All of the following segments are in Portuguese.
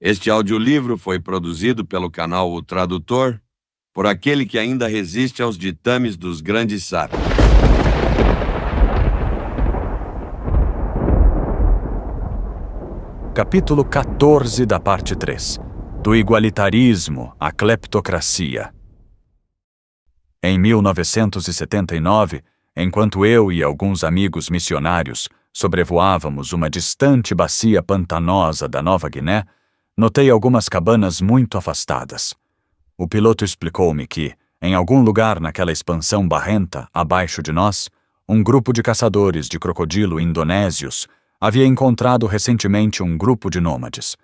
Este audiolivro foi produzido pelo canal O Tradutor, por aquele que ainda resiste aos ditames dos grandes sábios. Capítulo 14 da parte 3. Do igualitarismo à cleptocracia. Em 1979, enquanto eu e alguns amigos missionários sobrevoávamos uma distante bacia pantanosa da Nova Guiné, notei algumas cabanas muito afastadas. O piloto explicou-me que, em algum lugar naquela expansão barrenta abaixo de nós, um grupo de caçadores de crocodilo indonésios havia encontrado recentemente um grupo de nômades.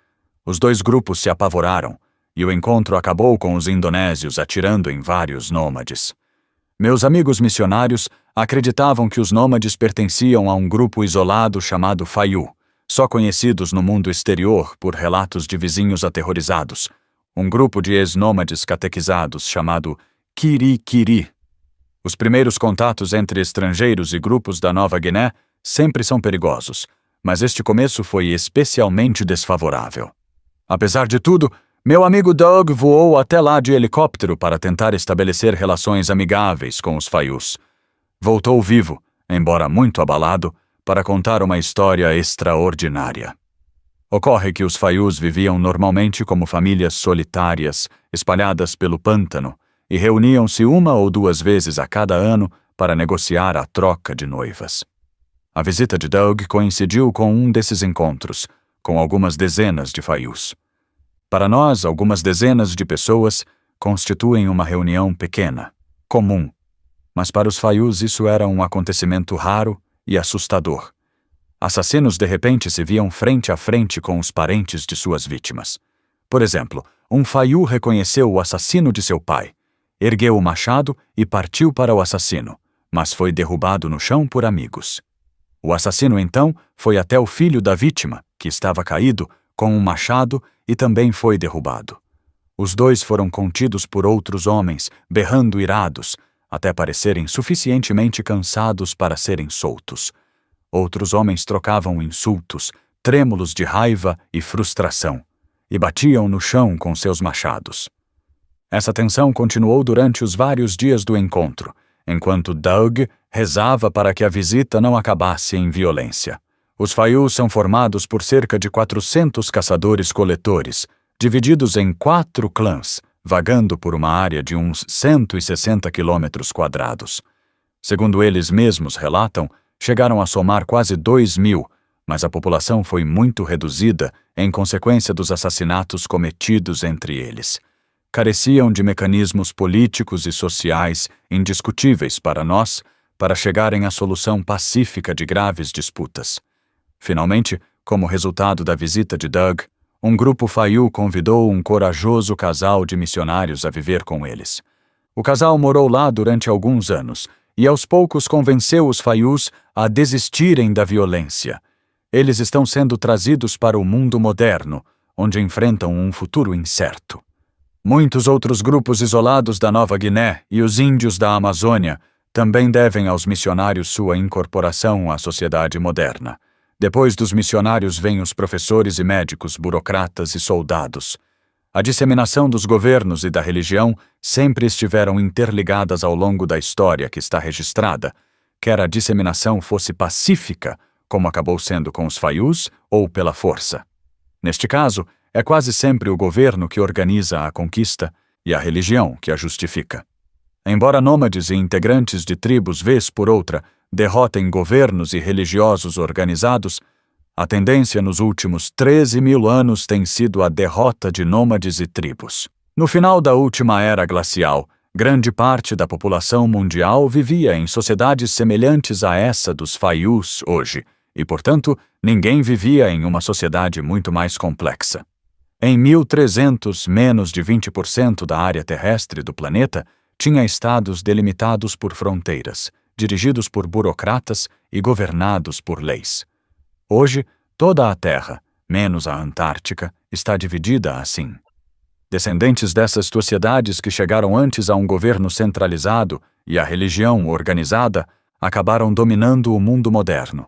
Os dois grupos se apavoraram, e o encontro acabou com os indonésios atirando em vários nômades. Meus amigos missionários acreditavam que os nômades pertenciam a um grupo isolado chamado Fayou, só conhecidos no mundo exterior por relatos de vizinhos aterrorizados, um grupo de ex-nômades catequizados chamado Kiri-Kiri. Os primeiros contatos entre estrangeiros e grupos da Nova Guiné sempre são perigosos, mas este começo foi especialmente desfavorável. Apesar de tudo, meu amigo Doug voou até lá de helicóptero para tentar estabelecer relações amigáveis com os Fayous. Voltou vivo, embora muito abalado, para contar uma história extraordinária. Ocorre que os Fayous viviam normalmente como famílias solitárias, espalhadas pelo pântano, e reuniam-se uma ou duas vezes a cada ano para negociar a troca de noivas. A visita de Doug coincidiu com um desses encontros, com algumas dezenas de Fayous. Para nós, algumas dezenas de pessoas constituem uma reunião pequena, comum, mas para os Fayous isso era um acontecimento raro e assustador. Assassinos de repente se viam frente a frente com os parentes de suas vítimas. Por exemplo, um Fayou reconheceu o assassino de seu pai, ergueu o machado e partiu para o assassino, mas foi derrubado no chão por amigos. O assassino então foi até o filho da vítima, que estava caído, com um machado e também foi derrubado. Os dois foram contidos por outros homens, berrando irados, até parecerem suficientemente cansados para serem soltos. Outros homens trocavam insultos, trêmulos de raiva e frustração, e batiam no chão com seus machados. Essa tensão continuou durante os vários dias do encontro, enquanto Doug rezava para que a visita não acabasse em violência. Os Fayous são formados por cerca de 400 caçadores-coletores, divididos em 4 clãs, vagando por uma área de uns 160 quilômetros quadrados. Segundo eles mesmos relatam, chegaram a somar quase 2.000, mas a população foi muito reduzida em consequência dos assassinatos cometidos entre eles. Careciam de mecanismos políticos e sociais indiscutíveis para nós, para chegarem à solução pacífica de graves disputas. Finalmente, como resultado da visita de Doug, um grupo Fayou convidou um corajoso casal de missionários a viver com eles. O casal morou lá durante alguns anos e aos poucos convenceu os Fayous a desistirem da violência. Eles estão sendo trazidos para o mundo moderno, onde enfrentam um futuro incerto. Muitos outros grupos isolados da Nova Guiné e os índios da Amazônia também devem aos missionários sua incorporação à sociedade moderna. Depois dos missionários vêm os professores e médicos, burocratas e soldados. A disseminação dos governos e da religião sempre estiveram interligadas ao longo da história que está registrada, quer a disseminação fosse pacífica, como acabou sendo com os Fayous, ou pela força. Neste caso, é quase sempre o governo que organiza a conquista e a religião que a justifica. Embora nômades e integrantes de tribos, vez por outra, derrotem governos e religiosos organizados, a tendência nos últimos 13.000 anos tem sido a derrota de nômades e tribos. No final da última era glacial, grande parte da população mundial vivia em sociedades semelhantes a essa dos Fayous hoje, e, portanto, ninguém vivia em uma sociedade muito mais complexa. Em 1300, menos de 20% da área terrestre do planeta tinha estados delimitados por fronteiras, dirigidos por burocratas e governados por leis. Hoje, toda a Terra, menos a Antártica, está dividida assim. Descendentes dessas sociedades que chegaram antes a um governo centralizado e a religião organizada acabaram dominando o mundo moderno.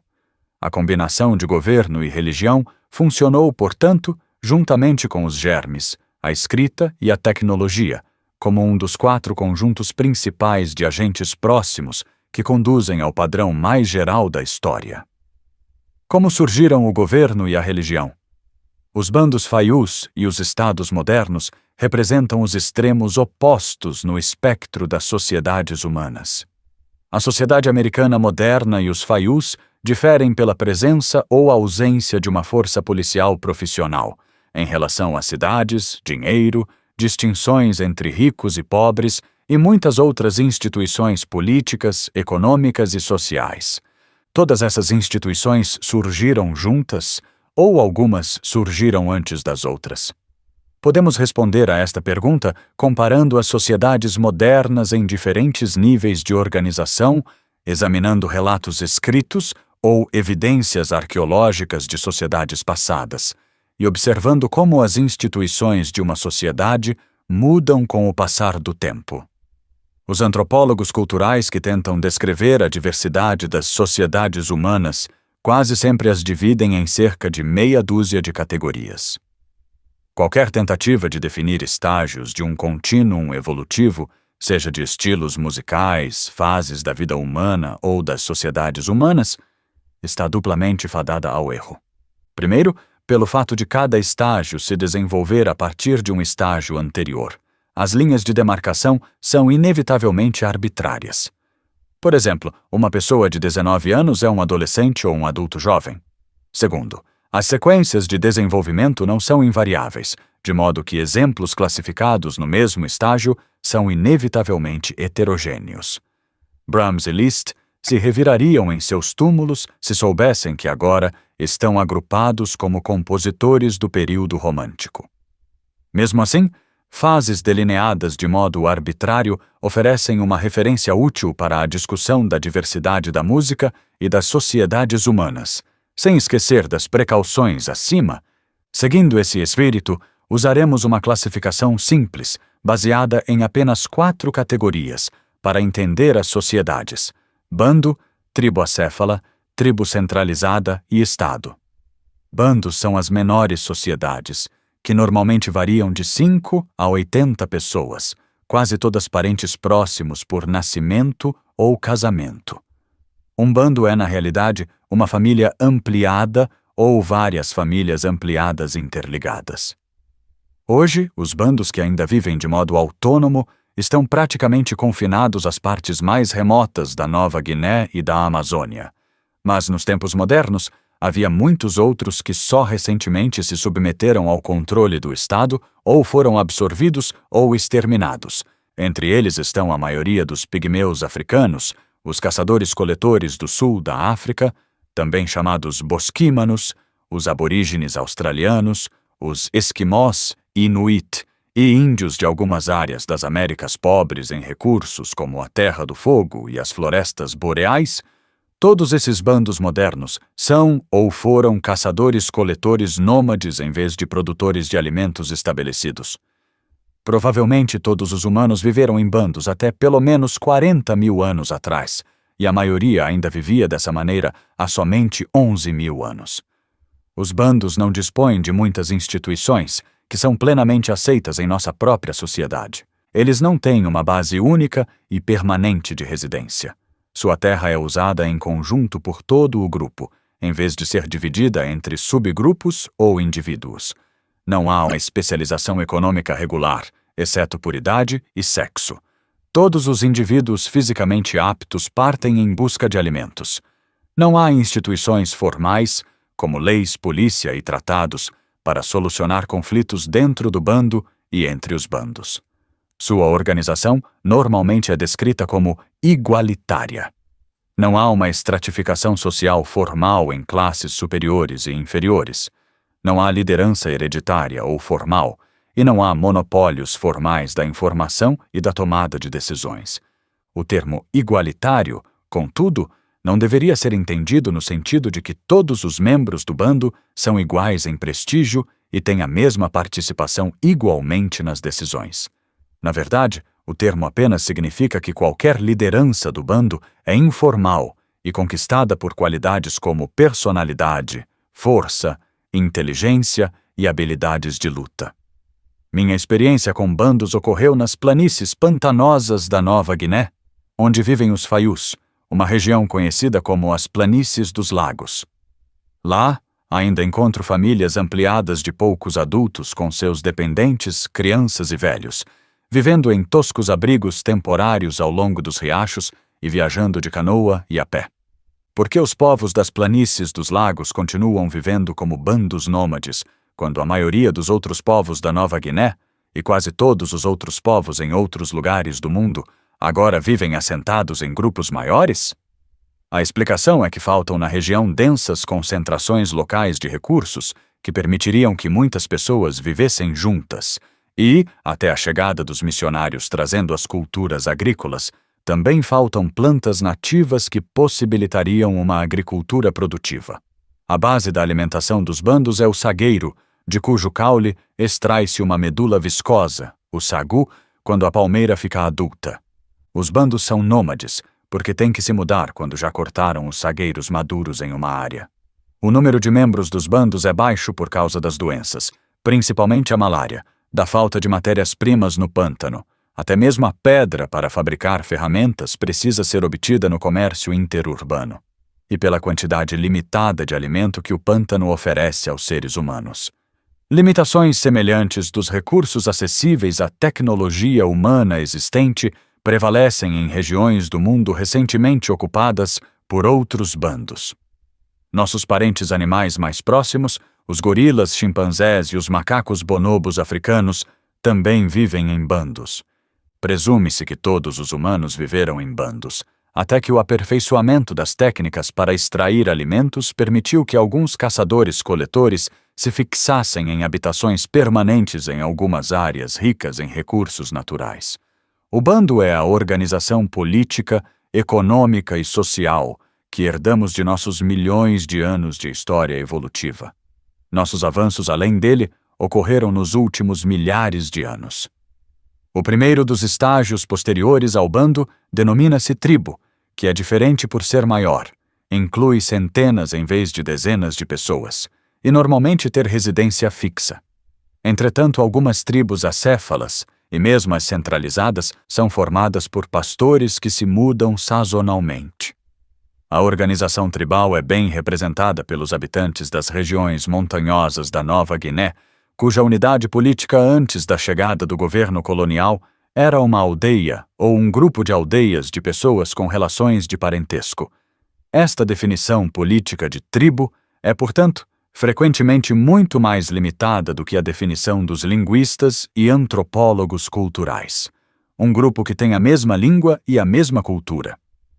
A combinação de governo e religião funcionou, portanto, juntamente com os germes, a escrita e a tecnologia, como um dos 4 conjuntos principais de agentes próximos que conduzem ao padrão mais geral da história. Como surgiram o governo e a religião? Os bandos faiús e os estados modernos representam os extremos opostos no espectro das sociedades humanas. A sociedade americana moderna e os faiús diferem pela presença ou ausência de uma força policial profissional, em relação a cidades, dinheiro, distinções entre ricos e pobres e muitas outras instituições políticas, econômicas e sociais. Todas essas instituições surgiram juntas, ou algumas surgiram antes das outras? Podemos responder a esta pergunta comparando as sociedades modernas em diferentes níveis de organização, examinando relatos escritos ou evidências arqueológicas de sociedades passadas, e observando como as instituições de uma sociedade mudam com o passar do tempo. Os antropólogos culturais que tentam descrever a diversidade das sociedades humanas quase sempre as dividem em cerca de meia dúzia de categorias. Qualquer tentativa de definir estágios de um contínuo evolutivo, seja de estilos musicais, fases da vida humana ou das sociedades humanas, está duplamente fadada ao erro. Primeiro, pelo fato de cada estágio se desenvolver a partir de um estágio anterior. As linhas de demarcação são inevitavelmente arbitrárias. Por exemplo, uma pessoa de 19 anos é um adolescente ou um adulto jovem. Segundo, as sequências de desenvolvimento não são invariáveis, de modo que exemplos classificados no mesmo estágio são inevitavelmente heterogêneos. Brahms e Liszt se revirariam em seus túmulos se soubessem que agora estão agrupados como compositores do período romântico. Mesmo assim, fases delineadas de modo arbitrário oferecem uma referência útil para a discussão da diversidade da música e das sociedades humanas. Sem esquecer das precauções acima, seguindo esse espírito, usaremos uma classificação simples, baseada em apenas 4 categorias, para entender as sociedades: bando, tribo acéfala, tribo centralizada e estado. Bandos são as menores sociedades, que normalmente variam de 5 a 80 pessoas, quase todas parentes próximos por nascimento ou casamento. Um bando é, na realidade, uma família ampliada ou várias famílias ampliadas interligadas. Hoje, os bandos que ainda vivem de modo autônomo estão praticamente confinados às partes mais remotas da Nova Guiné e da Amazônia. Mas, nos tempos modernos, havia muitos outros que só recentemente se submeteram ao controle do Estado ou foram absorvidos ou exterminados. Entre eles estão a maioria dos pigmeus africanos, os caçadores-coletores do sul da África, também chamados bosquímanos, os aborígenes australianos, os esquimós, inuit e índios de algumas áreas das Américas pobres em recursos como a Terra do Fogo e as florestas boreais. Todos esses bandos modernos são ou foram caçadores-coletores nômades em vez de produtores de alimentos estabelecidos. Provavelmente todos os humanos viveram em bandos até pelo menos 40 mil anos atrás, e a maioria ainda vivia dessa maneira há somente 11 mil anos. Os bandos não dispõem de muitas instituições que são plenamente aceitas em nossa própria sociedade. Eles não têm uma base única e permanente de residência. Sua terra é usada em conjunto por todo o grupo, em vez de ser dividida entre subgrupos ou indivíduos. Não há uma especialização econômica regular, exceto por idade e sexo. Todos os indivíduos fisicamente aptos partem em busca de alimentos. Não há instituições formais, como leis, polícia e tratados, para solucionar conflitos dentro do bando e entre os bandos. Sua organização normalmente é descrita como igualitária. Não há uma estratificação social formal em classes superiores e inferiores. Não há liderança hereditária ou formal, e não há monopólios formais da informação e da tomada de decisões. O termo igualitário, contudo, não deveria ser entendido no sentido de que todos os membros do bando são iguais em prestígio e têm a mesma participação igualmente nas decisões. Na verdade, o termo apenas significa que qualquer liderança do bando é informal e conquistada por qualidades como personalidade, força, inteligência e habilidades de luta. Minha experiência com bandos ocorreu nas planícies pantanosas da Nova Guiné, onde vivem os Fayus, uma região conhecida como as Planícies dos Lagos. Lá, ainda encontro famílias ampliadas de poucos adultos com seus dependentes, crianças e velhos, vivendo em toscos abrigos temporários ao longo dos riachos e viajando de canoa e a pé. Porque os povos das planícies dos lagos continuam vivendo como bandos nômades, quando a maioria dos outros povos da Nova Guiné, e quase todos os outros povos em outros lugares do mundo, agora vivem assentados em grupos maiores? A explicação é que faltam na região densas concentrações locais de recursos que permitiriam que muitas pessoas vivessem juntas e, até a chegada dos missionários trazendo as culturas agrícolas, também faltam plantas nativas que possibilitariam uma agricultura produtiva. A base da alimentação dos bandos é o sagueiro, de cujo caule extrai-se uma medula viscosa, o sagu, quando a palmeira fica adulta. Os bandos são nômades, porque têm que se mudar quando já cortaram os sagueiros maduros em uma área. O número de membros dos bandos é baixo por causa das doenças, principalmente a malária, da falta de matérias-primas no pântano. Até mesmo a pedra para fabricar ferramentas precisa ser obtida no comércio interurbano, e pela quantidade limitada de alimento que o pântano oferece aos seres humanos. Limitações semelhantes dos recursos acessíveis à tecnologia humana existente prevalecem em regiões do mundo recentemente ocupadas por outros bandos. Nossos parentes animais mais próximos, os gorilas, chimpanzés e os macacos bonobos africanos, também vivem em bandos. Presume-se que todos os humanos viveram em bandos, até que o aperfeiçoamento das técnicas para extrair alimentos permitiu que alguns caçadores-coletores se fixassem em habitações permanentes em algumas áreas ricas em recursos naturais. O bando é a organização política, econômica e social que herdamos de nossos milhões de anos de história evolutiva. Nossos avanços além dele ocorreram nos últimos milhares de anos. O primeiro dos estágios posteriores ao bando denomina-se tribo, que é diferente por ser maior, inclui centenas em vez de dezenas de pessoas, e normalmente ter residência fixa. Entretanto, algumas tribos acéfalas, e mesmo as centralizadas, são formadas por pastores que se mudam sazonalmente. A organização tribal é bem representada pelos habitantes das regiões montanhosas da Nova Guiné, cuja unidade política antes da chegada do governo colonial era uma aldeia ou um grupo de aldeias de pessoas com relações de parentesco. Esta definição política de tribo é, portanto, frequentemente muito mais limitada do que a definição dos linguistas e antropólogos culturais. Um grupo que tem a mesma língua e a mesma cultura.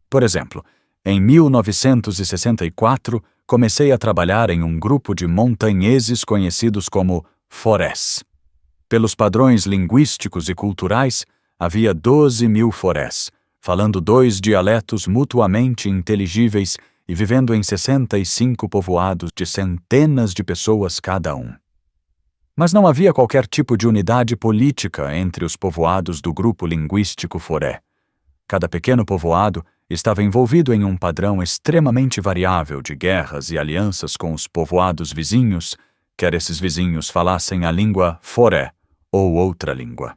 Por exemplo, em 1964, comecei a trabalhar em um grupo de montanheses conhecidos como forés. Pelos padrões linguísticos e culturais, havia 12.000 forés, falando 2 dialetos mutuamente inteligíveis e vivendo em 65 povoados de centenas de pessoas cada um. Mas não havia qualquer tipo de unidade política entre os povoados do grupo linguístico foré. Cada pequeno povoado estava envolvido em um padrão extremamente variável de guerras e alianças com os povoados vizinhos, quer esses vizinhos falassem a língua foré ou outra língua.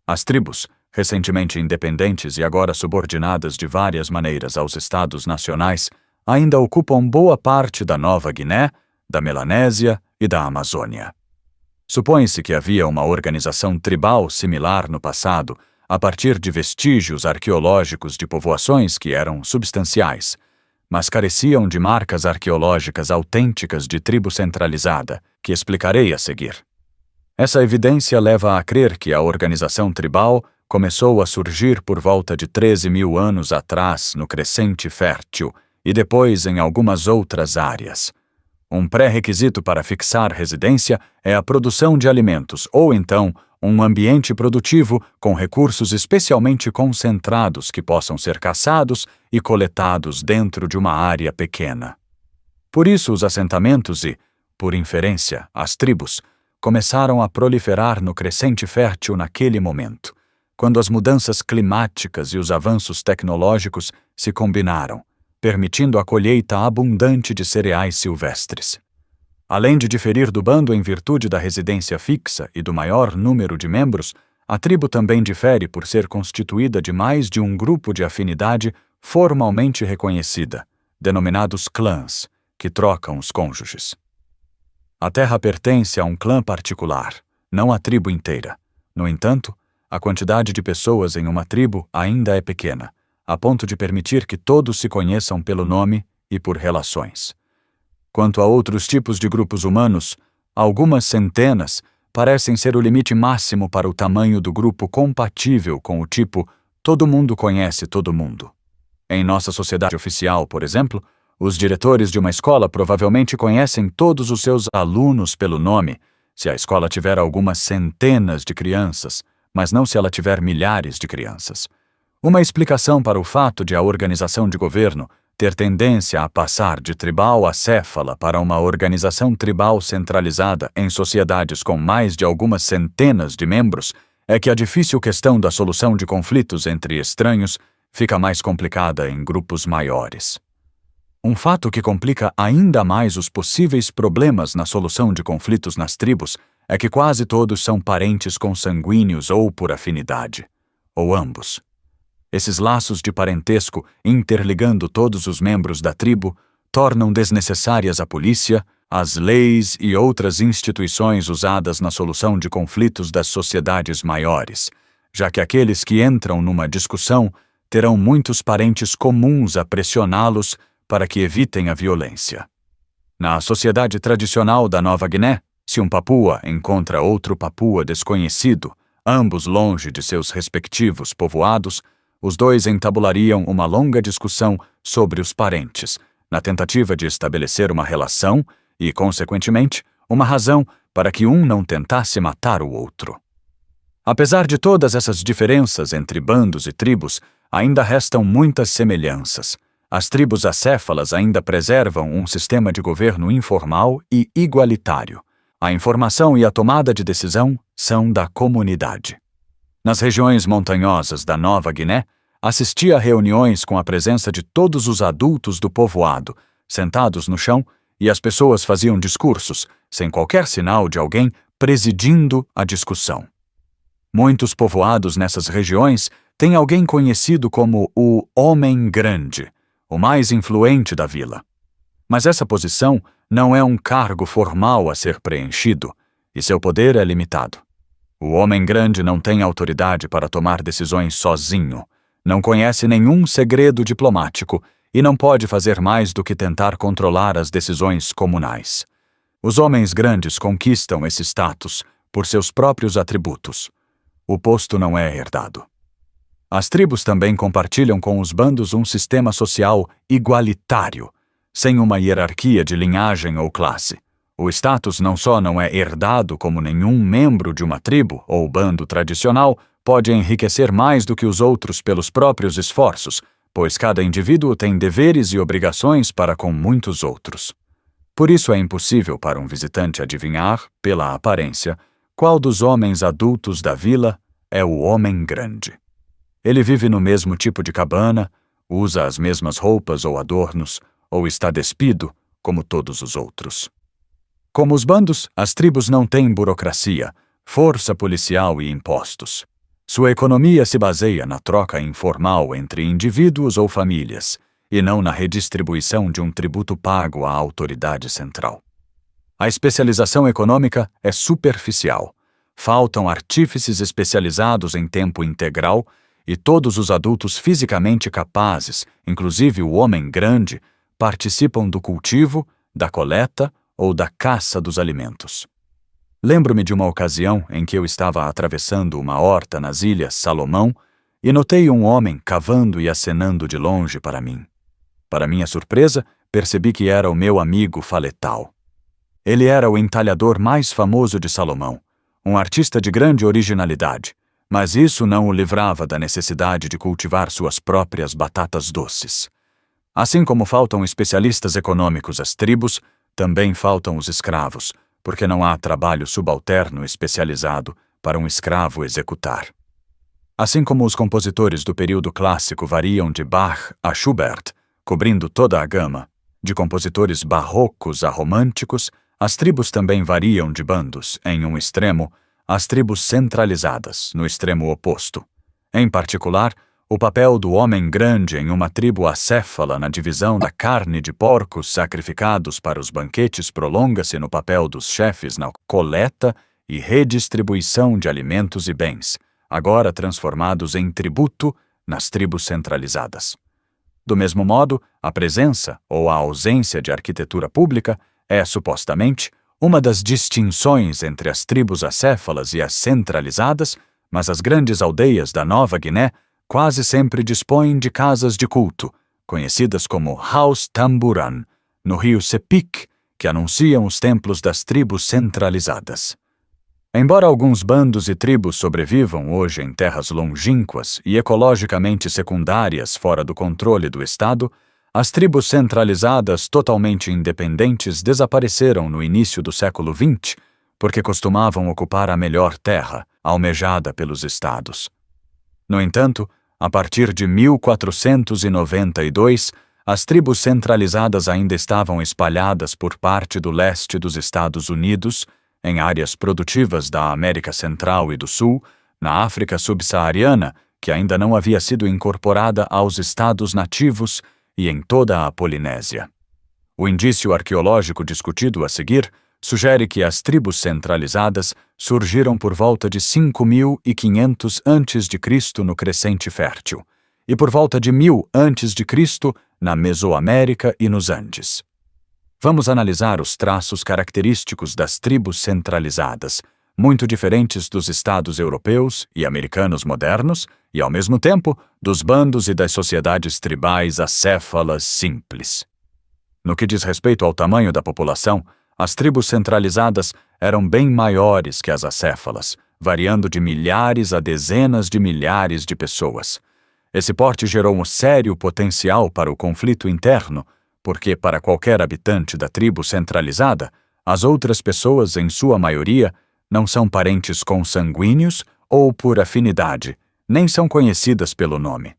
As tribos, recentemente independentes e agora subordinadas de várias maneiras aos estados nacionais, ainda ocupam boa parte da Nova Guiné, da Melanésia e da Amazônia. Supõe-se que havia uma organização tribal similar no passado, a partir de vestígios arqueológicos de povoações que eram substanciais, mas careciam de marcas arqueológicas autênticas de tribo centralizada, que explicarei a seguir. Essa evidência leva a crer que a organização tribal começou a surgir por volta de 13.000 anos atrás no Crescente Fértil e depois em algumas outras áreas. Um pré-requisito para fixar residência é a produção de alimentos, ou então um ambiente produtivo com recursos especialmente concentrados que possam ser caçados e coletados dentro de uma área pequena. Por isso, os assentamentos e, por inferência, as tribos, começaram a proliferar no Crescente Fértil naquele momento, quando as mudanças climáticas e os avanços tecnológicos se combinaram, permitindo a colheita abundante de cereais silvestres. Além de diferir do bando em virtude da residência fixa e do maior número de membros, a tribo também difere por ser constituída de mais de um grupo de afinidade formalmente reconhecida, denominados clãs, que trocam os cônjuges. A terra pertence a um clã particular, não à tribo inteira. No entanto, a quantidade de pessoas em uma tribo ainda é pequena, a ponto de permitir que todos se conheçam pelo nome e por relações. Quanto a outros tipos de grupos humanos, algumas centenas parecem ser o limite máximo para o tamanho do grupo compatível com o tipo todo mundo conhece todo mundo. Em nossa sociedade oficial, por exemplo, os diretores de uma escola provavelmente conhecem todos os seus alunos pelo nome, se a escola tiver algumas centenas de crianças, mas não se ela tiver milhares de crianças. Uma explicação para o fato de a organização de governo ter tendência a passar de tribal acéfala para uma organização tribal centralizada em sociedades com mais de algumas centenas de membros é que a difícil questão da solução de conflitos entre estranhos fica mais complicada em grupos maiores. Um fato que complica ainda mais os possíveis problemas na solução de conflitos nas tribos é que quase todos são parentes consanguíneos ou por afinidade, ou ambos. Esses laços de parentesco, interligando todos os membros da tribo, tornam desnecessárias a polícia, as leis e outras instituições usadas na solução de conflitos das sociedades maiores, já que aqueles que entram numa discussão terão muitos parentes comuns a pressioná-los para que evitem a violência. Na sociedade tradicional da Nova Guiné, se um papua encontra outro papua desconhecido, ambos longe de seus respectivos povoados, os dois entabulariam uma longa discussão sobre os parentes, na tentativa de estabelecer uma relação e, consequentemente, uma razão para que um não tentasse matar o outro. Apesar de todas essas diferenças entre bandos e tribos, ainda restam muitas semelhanças. As tribos acéfalas ainda preservam um sistema de governo informal e igualitário. A informação e a tomada de decisão são da comunidade. Nas regiões montanhosas da Nova Guiné, assisti a reuniões com a presença de todos os adultos do povoado, sentados no chão, e as pessoas faziam discursos, sem qualquer sinal de alguém presidindo a discussão. Muitos povoados nessas regiões têm alguém conhecido como o Homem Grande, o mais influente da vila. Mas essa posição não é um cargo formal a ser preenchido, e seu poder é limitado. O Homem Grande não tem autoridade para tomar decisões sozinho, não conhece nenhum segredo diplomático e não pode fazer mais do que tentar controlar as decisões comunais. Os homens grandes conquistam esse status por seus próprios atributos. O posto não é herdado. As tribos também compartilham com os bandos um sistema social igualitário, sem uma hierarquia de linhagem ou classe. O status não só não é herdado como nenhum membro de uma tribo ou bando tradicional pode enriquecer mais do que os outros pelos próprios esforços, pois cada indivíduo tem deveres e obrigações para com muitos outros. Por isso é impossível para um visitante adivinhar, pela aparência, qual dos homens adultos da vila é o Homem Grande. Ele vive no mesmo tipo de cabana, usa as mesmas roupas ou adornos, ou está despido, como todos os outros. Como os bandos, as tribos não têm burocracia, força policial e impostos. Sua economia se baseia na troca informal entre indivíduos ou famílias, e não na redistribuição de um tributo pago à autoridade central. A especialização econômica é superficial. Faltam artífices especializados em tempo integral e todos os adultos fisicamente capazes, inclusive o Homem Grande, participam do cultivo, da coleta ou da caça dos alimentos. Lembro-me de uma ocasião em que eu estava atravessando uma horta nas Ilhas Salomão e notei um homem cavando e acenando de longe para mim. Para minha surpresa, percebi que era o meu amigo Faletal. Ele era o entalhador mais famoso de Salomão, um artista de grande originalidade, mas isso não o livrava da necessidade de cultivar suas próprias batatas doces. Assim como faltam especialistas econômicos às tribos, também faltam os escravos, porque não há trabalho subalterno especializado para um escravo executar. Assim como os compositores do período clássico variam de Bach a Schubert, cobrindo toda a gama, de compositores barrocos a românticos, as tribos também variam de bandos, em um extremo, as tribos centralizadas, no extremo oposto. Em particular, o papel do homem grande em uma tribo acéfala na divisão da carne de porcos sacrificados para os banquetes prolonga-se no papel dos chefes na coleta e redistribuição de alimentos e bens, agora transformados em tributo nas tribos centralizadas. Do mesmo modo, a presença ou a ausência de arquitetura pública é, supostamente, uma das distinções entre as tribos acéfalas e as centralizadas, mas as grandes aldeias da Nova Guiné quase sempre dispõem de casas de culto, conhecidas como Haus Tamburan, no rio Sepik, que anunciam os templos das tribos centralizadas. Embora alguns bandos e tribos sobrevivam hoje em terras longínquas e ecologicamente secundárias fora do controle do Estado, as tribos centralizadas totalmente independentes desapareceram no início do século XX, porque costumavam ocupar a melhor terra, almejada pelos Estados. No entanto, a partir de 1492, as tribos centralizadas ainda estavam espalhadas por parte do leste dos Estados Unidos, em áreas produtivas da América Central e do Sul, na África subsaariana, que ainda não havia sido incorporada aos estados nativos, e em toda a Polinésia. O indício arqueológico discutido a seguir sugere que as tribos centralizadas surgiram por volta de 5.500 a.C. no Crescente Fértil, e por volta de 1000 a.C. na Mesoamérica e nos Andes. Vamos analisar os traços característicos das tribos centralizadas, muito diferentes dos estados europeus e americanos modernos, e, ao mesmo tempo, dos bandos e das sociedades tribais acéfalas simples. No que diz respeito ao tamanho da população, as tribos centralizadas eram bem maiores que as acéfalas, variando de milhares a dezenas de milhares de pessoas. Esse porte gerou um sério potencial para o conflito interno, porque, para qualquer habitante da tribo centralizada, as outras pessoas, em sua maioria, não são parentes consanguíneos ou por afinidade, nem são conhecidas pelo nome.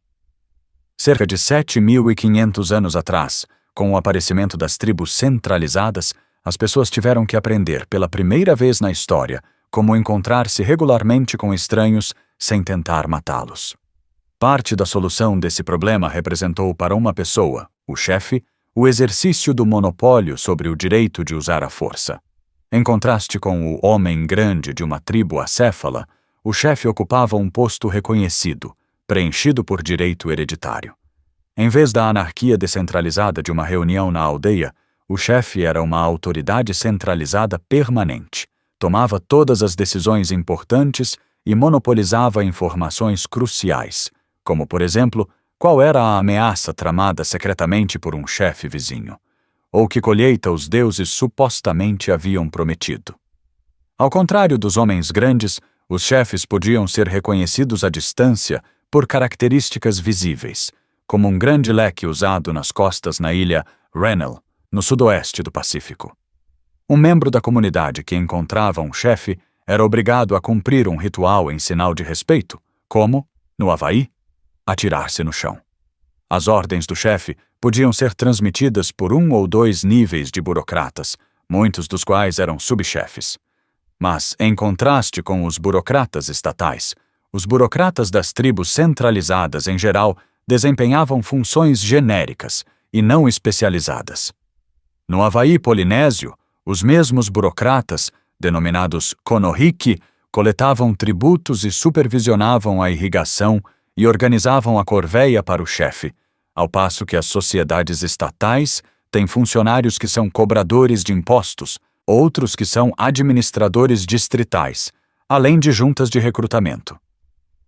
Cerca de 7.500 anos atrás, com o aparecimento das tribos centralizadas, as pessoas tiveram que aprender pela primeira vez na história como encontrar-se regularmente com estranhos sem tentar matá-los. Parte da solução desse problema representou para uma pessoa, o chefe, o exercício do monopólio sobre o direito de usar a força. Em contraste com o homem grande de uma tribo acéfala, o chefe ocupava um posto reconhecido, preenchido por direito hereditário. Em vez da anarquia descentralizada de uma reunião na aldeia, o chefe era uma autoridade centralizada permanente, tomava todas as decisões importantes e monopolizava informações cruciais, como, por exemplo, qual era a ameaça tramada secretamente por um chefe vizinho, ou que colheita os deuses supostamente haviam prometido. Ao contrário dos homens grandes, os chefes podiam ser reconhecidos à distância por características visíveis, como um grande leque usado nas costas na ilha Rennell, no sudoeste do Pacífico. Um membro da comunidade que encontrava um chefe era obrigado a cumprir um ritual em sinal de respeito, como, no Havaí, atirar-se no chão. As ordens do chefe podiam ser transmitidas por 1 ou 2 níveis de burocratas, muitos dos quais eram subchefes. Mas, em contraste com os burocratas estatais, os burocratas das tribos centralizadas, em geral, desempenhavam funções genéricas e não especializadas. No Havaí polinésio, os mesmos burocratas, denominados konohiki, coletavam tributos e supervisionavam a irrigação e organizavam a corveia para o chefe, ao passo que as sociedades estatais têm funcionários que são cobradores de impostos, outros que são administradores distritais, além de juntas de recrutamento.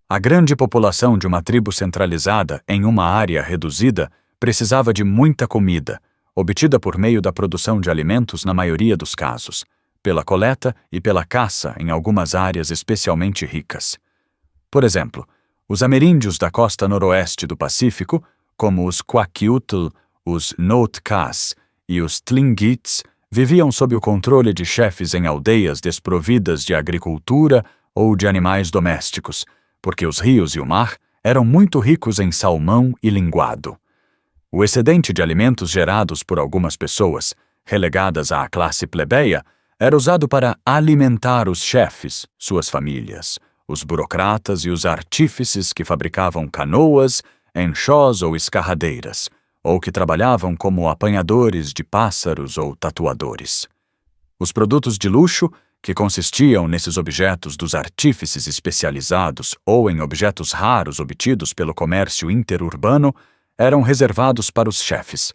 A grande população de uma tribo centralizada em uma área reduzida precisava de muita comida, obtida por meio da produção de alimentos na maioria dos casos, pela coleta e pela caça em algumas áreas especialmente ricas. Por exemplo, os ameríndios da costa noroeste do Pacífico, como os Kwakiutl, os Nootkas e os Tlingits, viviam sob o controle de chefes em aldeias desprovidas de agricultura ou de animais domésticos, porque os rios e o mar eram muito ricos em salmão e linguado. O excedente de alimentos gerados por algumas pessoas relegadas à classe plebeia, era usado para alimentar os chefes, suas famílias, os burocratas e os artífices que fabricavam canoas, enxós ou escarradeiras, ou que trabalhavam como apanhadores de pássaros ou tatuadores. Os produtos de luxo, que consistiam nesses objetos dos artífices especializados ou em objetos raros obtidos pelo comércio interurbano, eram reservados para os chefes.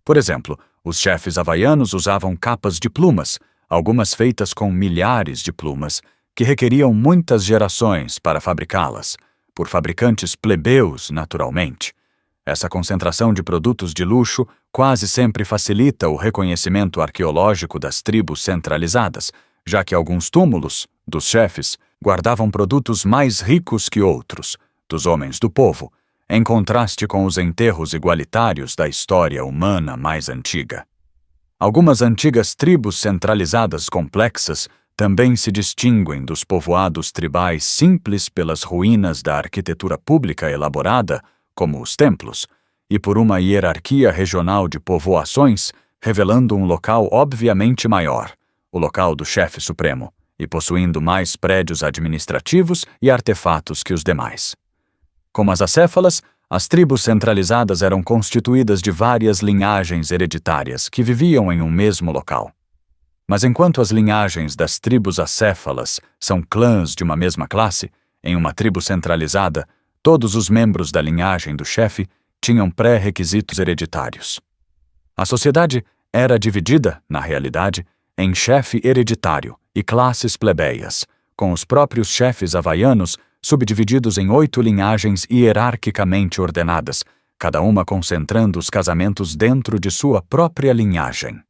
Por exemplo, os chefes havaianos usavam capas de plumas, algumas feitas com milhares de plumas, que requeriam muitas gerações para fabricá-las, por fabricantes plebeus, naturalmente. Essa concentração de produtos de luxo quase sempre facilita o reconhecimento arqueológico das tribos centralizadas, já que alguns túmulos, dos chefes, guardavam produtos mais ricos que outros, dos homens do povo, em contraste com os enterros igualitários da história humana mais antiga. Algumas antigas tribos centralizadas complexas também se distinguem dos povoados tribais simples pelas ruínas da arquitetura pública elaborada, como os templos, e por uma hierarquia regional de povoações, revelando um local obviamente maior, o local do chefe supremo, e possuindo mais prédios administrativos e artefatos que os demais. Como as acéfalas, as tribos centralizadas eram constituídas de várias linhagens hereditárias que viviam em um mesmo local. Mas enquanto as linhagens das tribos acéfalas são clãs de uma mesma classe, em uma tribo centralizada, todos os membros da linhagem do chefe tinham pré-requisitos hereditários. A sociedade era dividida, na realidade, em chefe hereditário e classes plebeias, com os próprios chefes havaianos subdivididos em 8 linhagens hierarquicamente ordenadas, cada uma concentrando os casamentos dentro de sua própria linhagem.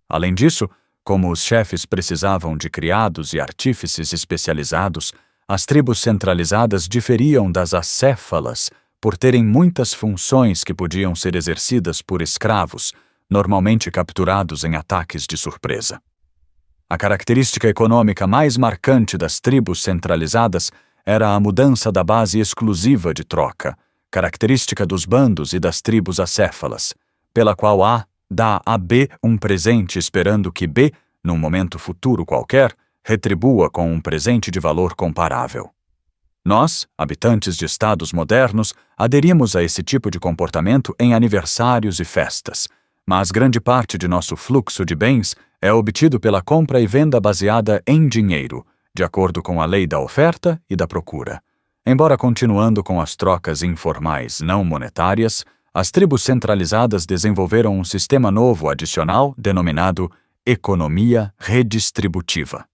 Além disso, como os chefes precisavam de criados e artífices especializados, as tribos centralizadas diferiam das acéfalas por terem muitas funções que podiam ser exercidas por escravos, normalmente capturados em ataques de surpresa. A característica econômica mais marcante das tribos centralizadas era a mudança da base exclusiva de troca, característica dos bandos e das tribos acéfalas, pela qual A dá a B um presente esperando que B, num momento futuro qualquer, retribua com um presente de valor comparável. Nós, habitantes de estados modernos, aderimos a esse tipo de comportamento em aniversários e festas, mas grande parte de nosso fluxo de bens é obtido pela compra e venda baseada em dinheiro, de acordo com a lei da oferta e da procura. Embora continuando com as trocas informais não monetárias, as tribos centralizadas desenvolveram um sistema novo adicional denominado economia redistributiva.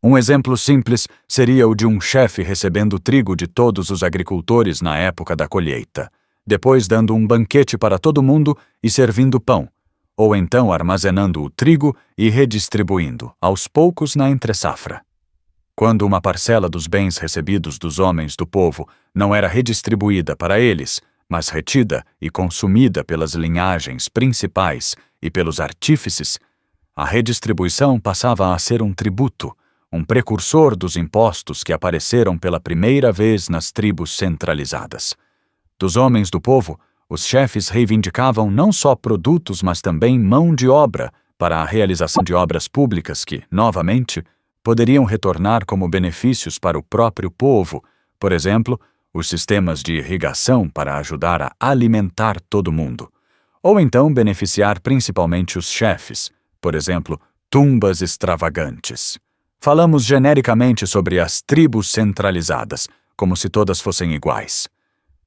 Um exemplo simples seria o de um chefe recebendo trigo de todos os agricultores na época da colheita, depois dando um banquete para todo mundo e servindo pão, ou então armazenando o trigo e redistribuindo, aos poucos na entre-safra. Quando uma parcela dos bens recebidos dos homens do povo não era redistribuída para eles, mas retida e consumida pelas linhagens principais e pelos artífices, a redistribuição passava a ser um tributo, um precursor dos impostos que apareceram pela primeira vez nas tribos centralizadas. Dos homens do povo, os chefes reivindicavam não só produtos, mas também mão de obra para a realização de obras públicas que, novamente, poderiam retornar como benefícios para o próprio povo, por exemplo, os sistemas de irrigação para ajudar a alimentar todo mundo, ou então beneficiar principalmente os chefes, por exemplo, tumbas extravagantes. Falamos genericamente sobre as tribos centralizadas, como se todas fossem iguais.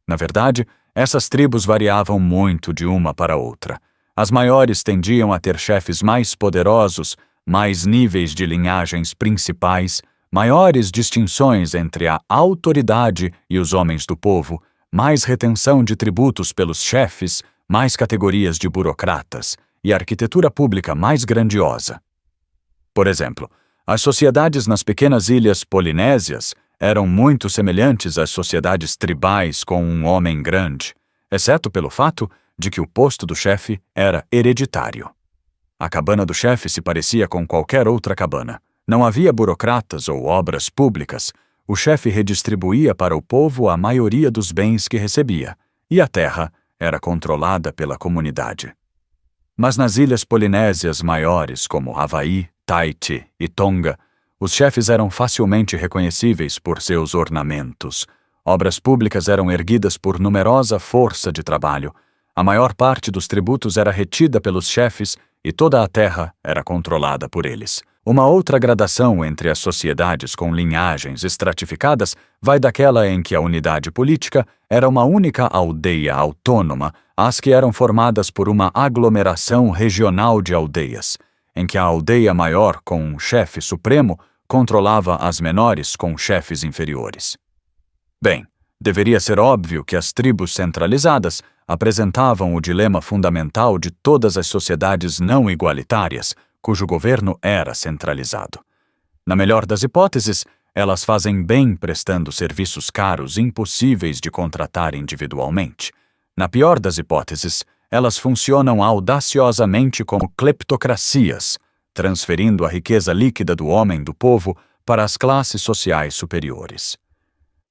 Na verdade, essas tribos variavam muito de uma para outra. As maiores tendiam a ter chefes mais poderosos, mais níveis de linhagens principais, maiores distinções entre a autoridade e os homens do povo, mais retenção de tributos pelos chefes, mais categorias de burocratas e arquitetura pública mais grandiosa. Por exemplo, as sociedades nas pequenas ilhas polinésias eram muito semelhantes às sociedades tribais com um homem grande, exceto pelo fato de que o posto do chefe era hereditário. A cabana do chefe se parecia com qualquer outra cabana. Não havia burocratas ou obras públicas. O chefe redistribuía para o povo a maioria dos bens que recebia, e a terra era controlada pela comunidade. Mas nas ilhas polinésias maiores, como Havaí, Tahiti e Tonga, os chefes eram facilmente reconhecíveis por seus ornamentos. Obras públicas eram erguidas por numerosa força de trabalho. A maior parte dos tributos era retida pelos chefes e toda a terra era controlada por eles. Uma outra gradação entre as sociedades com linhagens estratificadas vai daquela em que a unidade política era uma única aldeia autônoma às que eram formadas por uma aglomeração regional de aldeias, em que a aldeia maior com um chefe supremo controlava as menores com chefes inferiores. Bem, deveria ser óbvio que as tribos centralizadas apresentavam o dilema fundamental de todas as sociedades não igualitárias, cujo governo era centralizado. Na melhor das hipóteses, elas fazem bem prestando serviços caros impossíveis de contratar individualmente. Na pior das hipóteses, elas funcionam audaciosamente como cleptocracias, transferindo a riqueza líquida do homem do povo para as classes sociais superiores.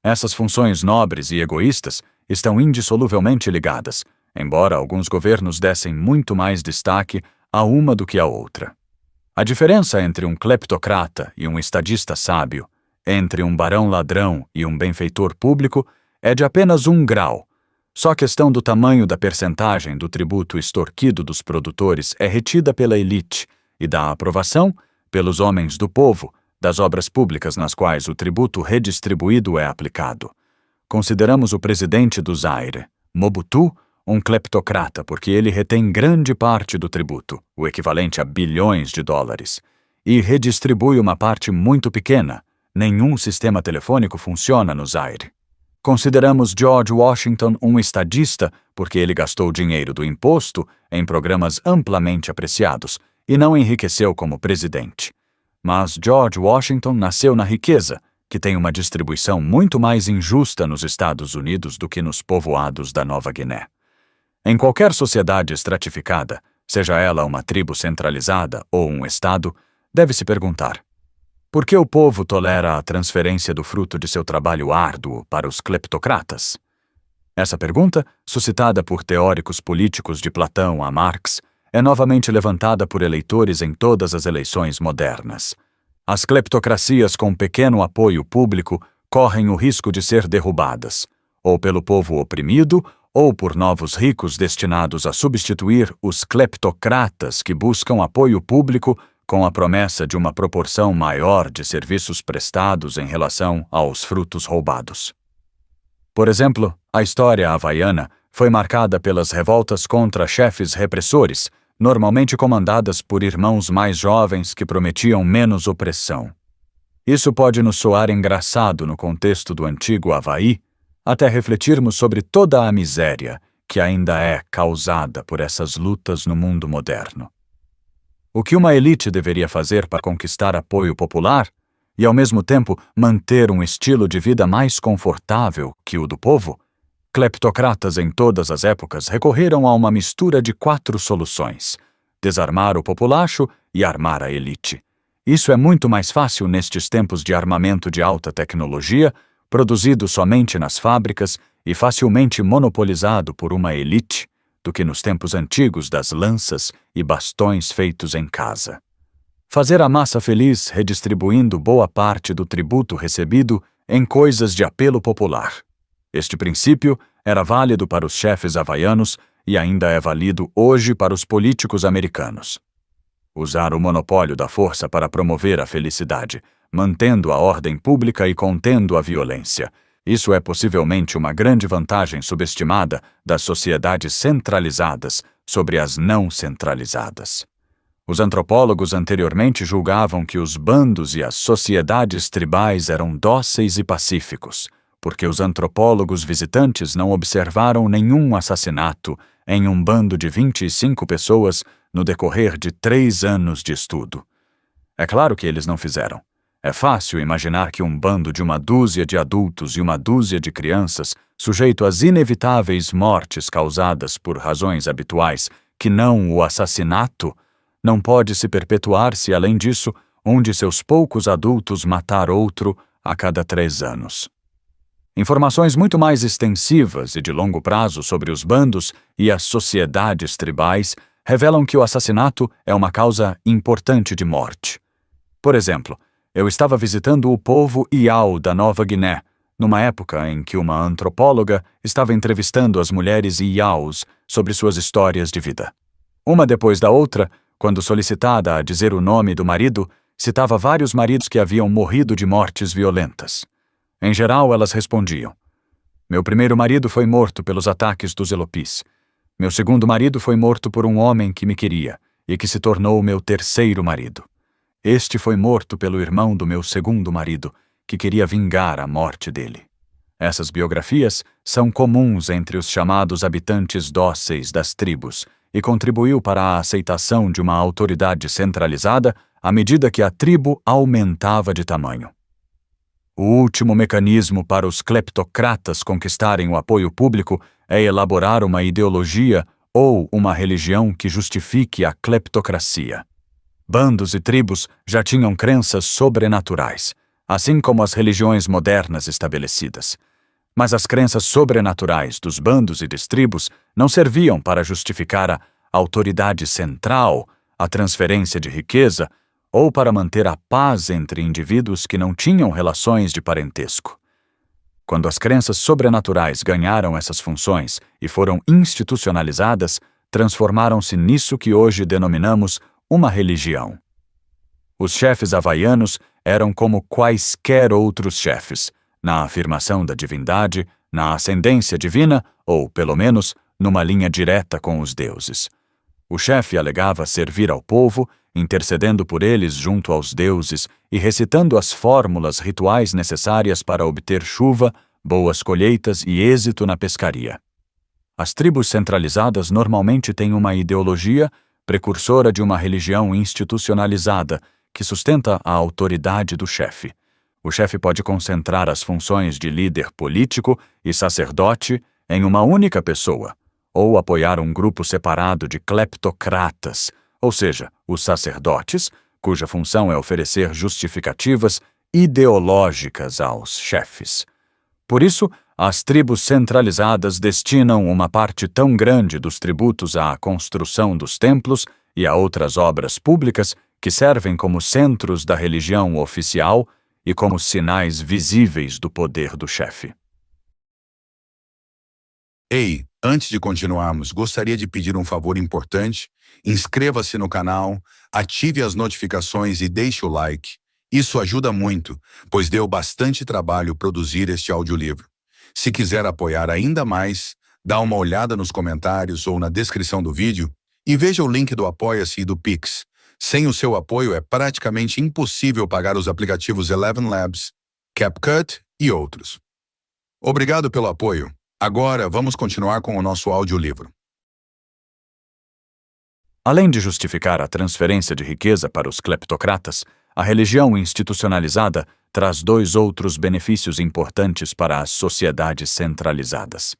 Essas funções nobres e egoístas estão indissoluvelmente ligadas, embora alguns governos dessem muito mais destaque a uma do que a outra. A diferença entre um cleptocrata e um estadista sábio, entre um barão ladrão e um benfeitor público, é de apenas 1 grau. Só a questão do tamanho da percentagem do tributo extorquido dos produtores é retida pela elite e da aprovação, pelos homens do povo, das obras públicas nas quais o tributo redistribuído é aplicado. Consideramos o presidente do Zaire, Mobutu, um cleptocrata porque ele retém grande parte do tributo, o equivalente a bilhões de dólares, e redistribui uma parte muito pequena. Nenhum sistema telefônico funciona no Zaire. Consideramos George Washington um estadista porque ele gastou dinheiro do imposto em programas amplamente apreciados e não enriqueceu como presidente. Mas George Washington nasceu na riqueza, que tem uma distribuição muito mais injusta nos Estados Unidos do que nos povoados da Nova Guiné. Em qualquer sociedade estratificada, seja ela uma tribo centralizada ou um estado, deve-se perguntar: por que o povo tolera a transferência do fruto de seu trabalho árduo para os cleptocratas? Essa pergunta, suscitada por teóricos políticos de Platão a Marx, é novamente levantada por eleitores em todas as eleições modernas. As cleptocracias com pequeno apoio público correm o risco de ser derrubadas, ou pelo povo oprimido, ou por novos ricos destinados a substituir os cleptocratas que buscam apoio público com a promessa de uma proporção maior de serviços prestados em relação aos frutos roubados. Por exemplo, a história havaiana foi marcada pelas revoltas contra chefes repressores, normalmente comandadas por irmãos mais jovens que prometiam menos opressão. Isso pode nos soar engraçado no contexto do antigo Havaí, até refletirmos sobre toda a miséria que ainda é causada por essas lutas no mundo moderno. O que uma elite deveria fazer para conquistar apoio popular e, ao mesmo tempo, manter um estilo de vida mais confortável que o do povo? Cleptocratas em todas as épocas recorreram a uma mistura de 4 soluções: desarmar o populacho e armar a elite. Isso é muito mais fácil nestes tempos de armamento de alta tecnologia, produzido somente nas fábricas e facilmente monopolizado por uma elite, do que nos tempos antigos das lanças e bastões feitos em casa. Fazer a massa feliz redistribuindo boa parte do tributo recebido em coisas de apelo popular. Este princípio era válido para os chefes havaianos e ainda é válido hoje para os políticos americanos. Usar o monopólio da força para promover a felicidade, mantendo a ordem pública e contendo a violência. Isso é possivelmente uma grande vantagem subestimada das sociedades centralizadas sobre as não centralizadas. Os antropólogos anteriormente julgavam que os bandos e as sociedades tribais eram dóceis e pacíficos, porque os antropólogos visitantes não observaram nenhum assassinato em um bando de 25 pessoas no decorrer de 3 anos de estudo. É claro que eles não fizeram. É fácil imaginar que um bando de 1 dúzia de adultos e 1 dúzia de crianças, sujeito às inevitáveis mortes causadas por razões habituais, que não o assassinato, não pode se perpetuar se, além disso, um de seus poucos adultos matar outro a cada 3 anos. Informações muito mais extensivas e de longo prazo sobre os bandos e as sociedades tribais revelam que o assassinato é uma causa importante de morte. Por exemplo, eu estava visitando o povo Iau da Nova Guiné, numa época em que uma antropóloga estava entrevistando as mulheres Iaus sobre suas histórias de vida. Uma depois da outra, quando solicitada a dizer o nome do marido, citava vários maridos que haviam morrido de mortes violentas. Em geral, elas respondiam: meu primeiro marido foi morto pelos ataques dos Elopis. Meu segundo marido foi morto por um homem que me queria e que se tornou meu terceiro marido. Este foi morto pelo irmão do meu segundo marido, que queria vingar a morte dele. Essas biografias são comuns entre os chamados habitantes dóceis das tribos e contribuiu para a aceitação de uma autoridade centralizada à medida que a tribo aumentava de tamanho. O último mecanismo para os cleptocratas conquistarem o apoio público é elaborar uma ideologia ou uma religião que justifique a cleptocracia. Bandos e tribos já tinham crenças sobrenaturais, assim como as religiões modernas estabelecidas. Mas as crenças sobrenaturais dos bandos e das tribos não serviam para justificar a autoridade central, a transferência de riqueza, ou para manter a paz entre indivíduos que não tinham relações de parentesco. Quando as crenças sobrenaturais ganharam essas funções e foram institucionalizadas, transformaram-se nisso que hoje denominamos uma religião. Os chefes havaianos eram como quaisquer outros chefes, na afirmação da divindade, na ascendência divina ou, pelo menos, numa linha direta com os deuses. O chefe alegava servir ao povo, intercedendo por eles junto aos deuses e recitando as fórmulas rituais necessárias para obter chuva, boas colheitas e êxito na pescaria. As tribos centralizadas normalmente têm uma ideologia precursora de uma religião institucionalizada que sustenta a autoridade do chefe. O chefe pode concentrar as funções de líder político e sacerdote em uma única pessoa, ou apoiar um grupo separado de cleptocratas, ou seja, os sacerdotes, cuja função é oferecer justificativas ideológicas aos chefes. Por isso, as tribos centralizadas destinam uma parte tão grande dos tributos à construção dos templos e a outras obras públicas que servem como centros da religião oficial e como sinais visíveis do poder do chefe. Ei, antes de continuarmos, gostaria de pedir um favor importante. Inscreva-se no canal, ative as notificações e deixe o like. Isso ajuda muito, pois deu bastante trabalho produzir este audiolivro. Se quiser apoiar ainda mais, dá uma olhada nos comentários ou na descrição do vídeo e veja o link do Apoia-se e do Pix. Sem o seu apoio é praticamente impossível pagar os aplicativos Eleven Labs, CapCut e outros. Obrigado pelo apoio. Agora vamos continuar com o nosso audiolivro. Além de justificar a transferência de riqueza para os cleptocratas, a religião institucionalizada traz dois outros benefícios importantes para as sociedades centralizadas.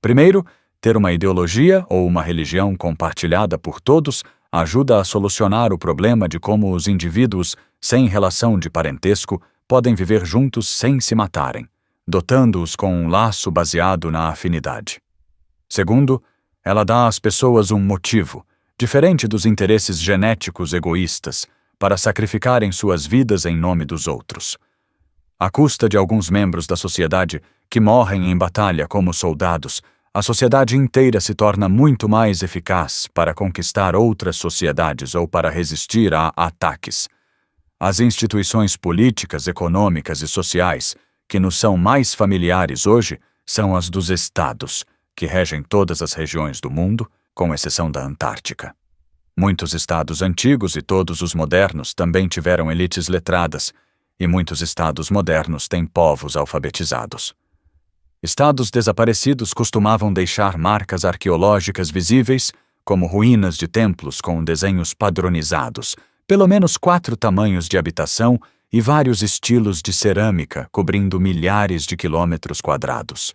Primeiro, ter uma ideologia ou uma religião compartilhada por todos ajuda a solucionar o problema de como os indivíduos, sem relação de parentesco, podem viver juntos sem se matarem, dotando-os com um laço baseado na afinidade. Segundo, ela dá às pessoas um motivo, diferente dos interesses genéticos egoístas, para sacrificarem suas vidas em nome dos outros. À custa de alguns membros da sociedade que morrem em batalha como soldados, a sociedade inteira se torna muito mais eficaz para conquistar outras sociedades ou para resistir a ataques. As instituições políticas, econômicas e sociais que nos são mais familiares hoje são as dos estados, que regem todas as regiões do mundo, com exceção da Antártica. Muitos estados antigos e todos os modernos também tiveram elites letradas, e muitos estados modernos têm povos alfabetizados. Estados desaparecidos costumavam deixar marcas arqueológicas visíveis, como ruínas de templos com desenhos padronizados, pelo menos 4 tamanhos de habitação e vários estilos de cerâmica cobrindo milhares de quilômetros quadrados.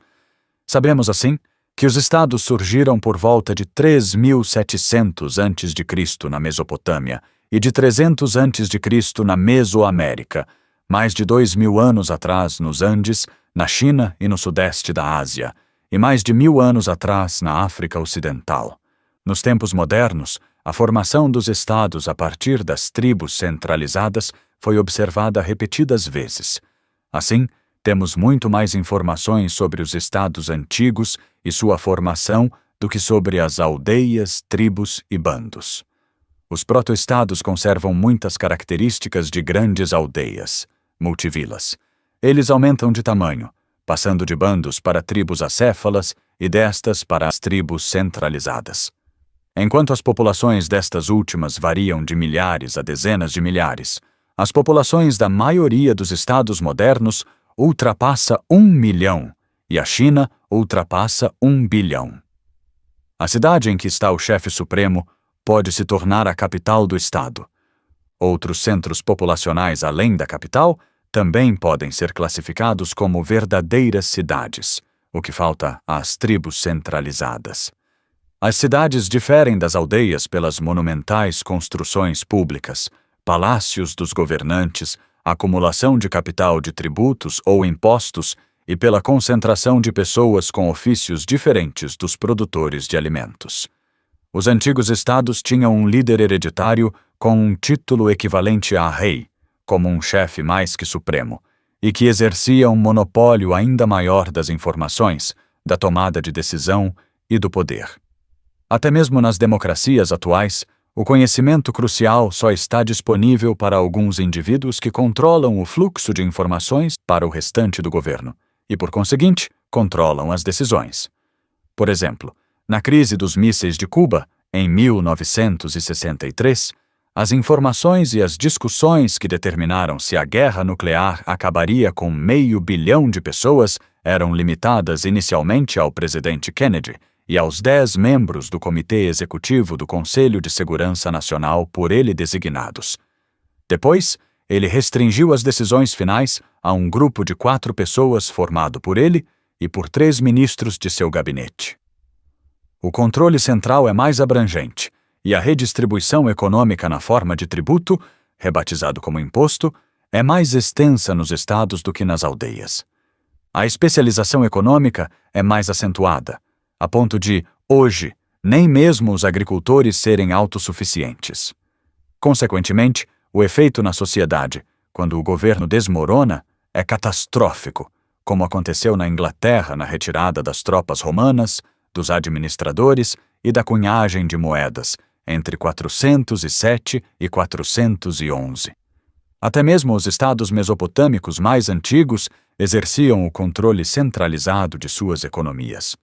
Sabemos, assim, que os estados surgiram por volta de 3.700 a.C. na Mesopotâmia e de 300 a.C. na Mesoamérica, mais de 2.000 anos atrás nos Andes, na China e no sudeste da Ásia, e mais de 1.000 anos atrás na África Ocidental. Nos tempos modernos, a formação dos estados a partir das tribos centralizadas foi observada repetidas vezes. Assim, temos muito mais informações sobre os estados antigos e sua formação do que sobre as aldeias, tribos e bandos. Os proto-estados conservam muitas características de grandes aldeias, multivilas. Eles aumentam de tamanho, passando de bandos para tribos acéfalas e destas para as tribos centralizadas. Enquanto as populações destas últimas variam de milhares a dezenas de milhares, as populações da maioria dos estados modernos ultrapassa 1 milhão e a China ultrapassa 1 bilhão. A cidade em que está o chefe supremo pode se tornar a capital do estado. Outros centros populacionais além da capital também podem ser classificados como verdadeiras cidades, o que falta às tribos centralizadas. As cidades diferem das aldeias pelas monumentais construções públicas, palácios dos governantes, acumulação de capital de tributos ou impostos e pela concentração de pessoas com ofícios diferentes dos produtores de alimentos. Os antigos estados tinham um líder hereditário com um título equivalente a rei, como um chefe mais que supremo, e que exercia um monopólio ainda maior das informações, da tomada de decisão e do poder. Até mesmo nas democracias atuais, o conhecimento crucial só está disponível para alguns indivíduos que controlam o fluxo de informações para o restante do governo e, por conseguinte, controlam as decisões. Por exemplo, na crise dos mísseis de Cuba, em 1963, as informações e as discussões que determinaram se a guerra nuclear acabaria com 500 milhão de pessoas eram limitadas inicialmente ao presidente Kennedy e aos 10 membros do Comitê Executivo do Conselho de Segurança Nacional por ele designados. Depois, ele restringiu as decisões finais a um grupo de 4 pessoas formado por ele e por 3 ministros de seu gabinete. O controle central é mais abrangente e a redistribuição econômica na forma de tributo, rebatizado como imposto, é mais extensa nos estados do que nas aldeias. A especialização econômica é mais acentuada, a ponto de, hoje, nem mesmo os agricultores serem autossuficientes. Consequentemente, o efeito na sociedade, quando o governo desmorona, é catastrófico, como aconteceu na Inglaterra na retirada das tropas romanas, dos administradores e da cunhagem de moedas, entre 407 e 411. Até mesmo os estados mesopotâmicos mais antigos exerciam o controle centralizado de suas economias.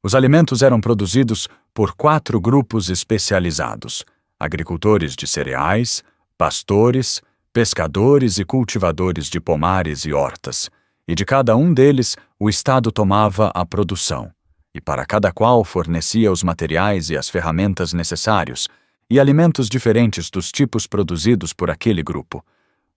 Os alimentos eram produzidos por 4 grupos especializados: agricultores de cereais, pastores, pescadores e cultivadores de pomares e hortas, e de cada um deles o estado tomava a produção, e para cada qual fornecia os materiais e as ferramentas necessários, e alimentos diferentes dos tipos produzidos por aquele grupo.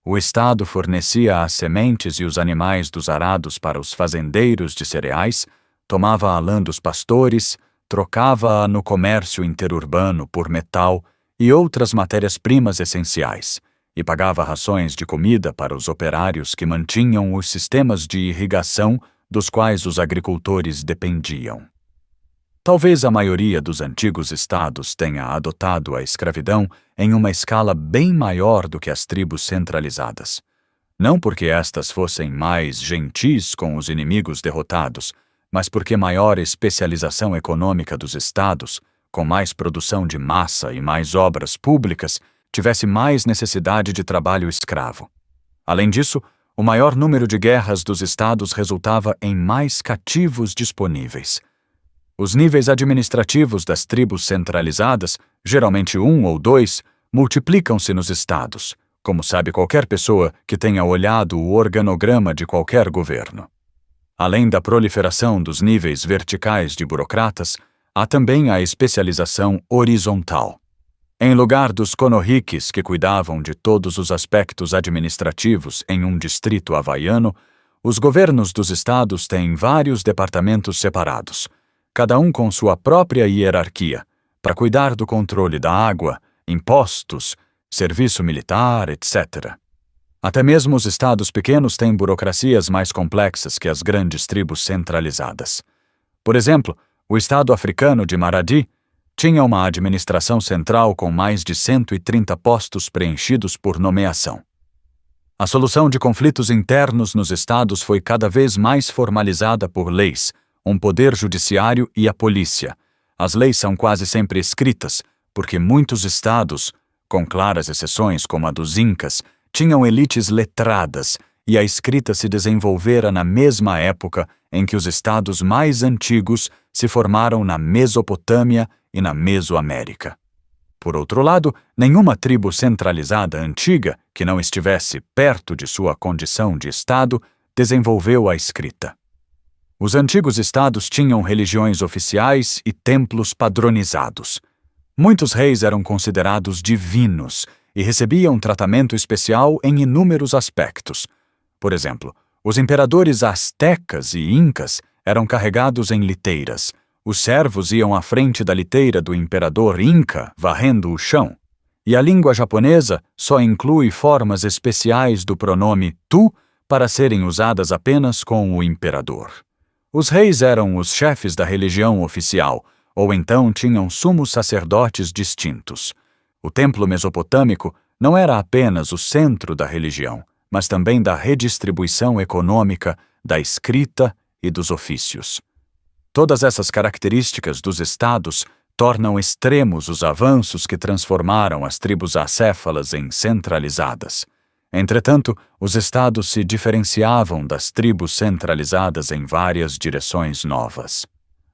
O Estado fornecia as sementes e os animais dos arados para os fazendeiros de cereais, tomava a lã dos pastores, trocava-a no comércio interurbano por metal e outras matérias-primas essenciais, e pagava rações de comida para os operários que mantinham os sistemas de irrigação dos quais os agricultores dependiam. Talvez a maioria dos antigos estados tenha adotado a escravidão em uma escala bem maior do que as tribos centralizadas. Não porque estas fossem mais gentis com os inimigos derrotados, mas porque maior especialização econômica dos estados, com mais produção de massa e mais obras públicas, tivesse mais necessidade de trabalho escravo. Além disso, o maior número de guerras dos estados resultava em mais cativos disponíveis. Os níveis administrativos das tribos centralizadas, geralmente 1 ou 2, multiplicam-se nos estados, como sabe qualquer pessoa que tenha olhado o organograma de qualquer governo. Além da proliferação dos níveis verticais de burocratas, há também a especialização horizontal. Em lugar dos konohikes que cuidavam de todos os aspectos administrativos em um distrito havaiano, os governos dos estados têm vários departamentos separados, cada um com sua própria hierarquia, para cuidar do controle da água, impostos, serviço militar, etc. Até mesmo os estados pequenos têm burocracias mais complexas que as grandes tribos centralizadas. Por exemplo, o estado africano de Maradi tinha uma administração central com mais de 130 postos preenchidos por nomeação. A solução de conflitos internos nos estados foi cada vez mais formalizada por leis, um poder judiciário e a polícia. As leis são quase sempre escritas, porque muitos estados, com claras exceções como a dos Incas, tinham elites letradas, e a escrita se desenvolvera na mesma época em que os estados mais antigos se formaram na Mesopotâmia e na Mesoamérica. Por outro lado, nenhuma tribo centralizada antiga, que não estivesse perto de sua condição de estado, desenvolveu a escrita. Os antigos estados tinham religiões oficiais e templos padronizados. Muitos reis eram considerados divinos e recebiam tratamento especial em inúmeros aspectos. Por exemplo, os imperadores astecas e incas eram carregados em liteiras. Os servos iam à frente da liteira do imperador inca, varrendo o chão. E a língua japonesa só inclui formas especiais do pronome tu para serem usadas apenas com o imperador. Os reis eram os chefes da religião oficial, ou então tinham sumos sacerdotes distintos. O templo mesopotâmico não era apenas o centro da religião, mas também da redistribuição econômica, da escrita e dos ofícios. Todas essas características dos estados tornam extremos os avanços que transformaram as tribos acéfalas em centralizadas. Entretanto, os estados se diferenciavam das tribos centralizadas em várias direções novas.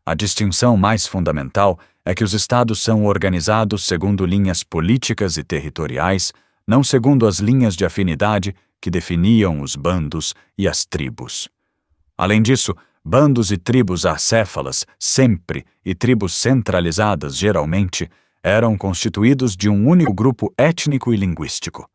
A distinção mais fundamental é que os estados são organizados segundo linhas políticas e territoriais, não segundo as linhas de afinidade que definiam os bandos e as tribos. Além disso, bandos e tribos acéfalas, sempre, e tribos centralizadas, geralmente, eram constituídos de um único grupo étnico e linguístico.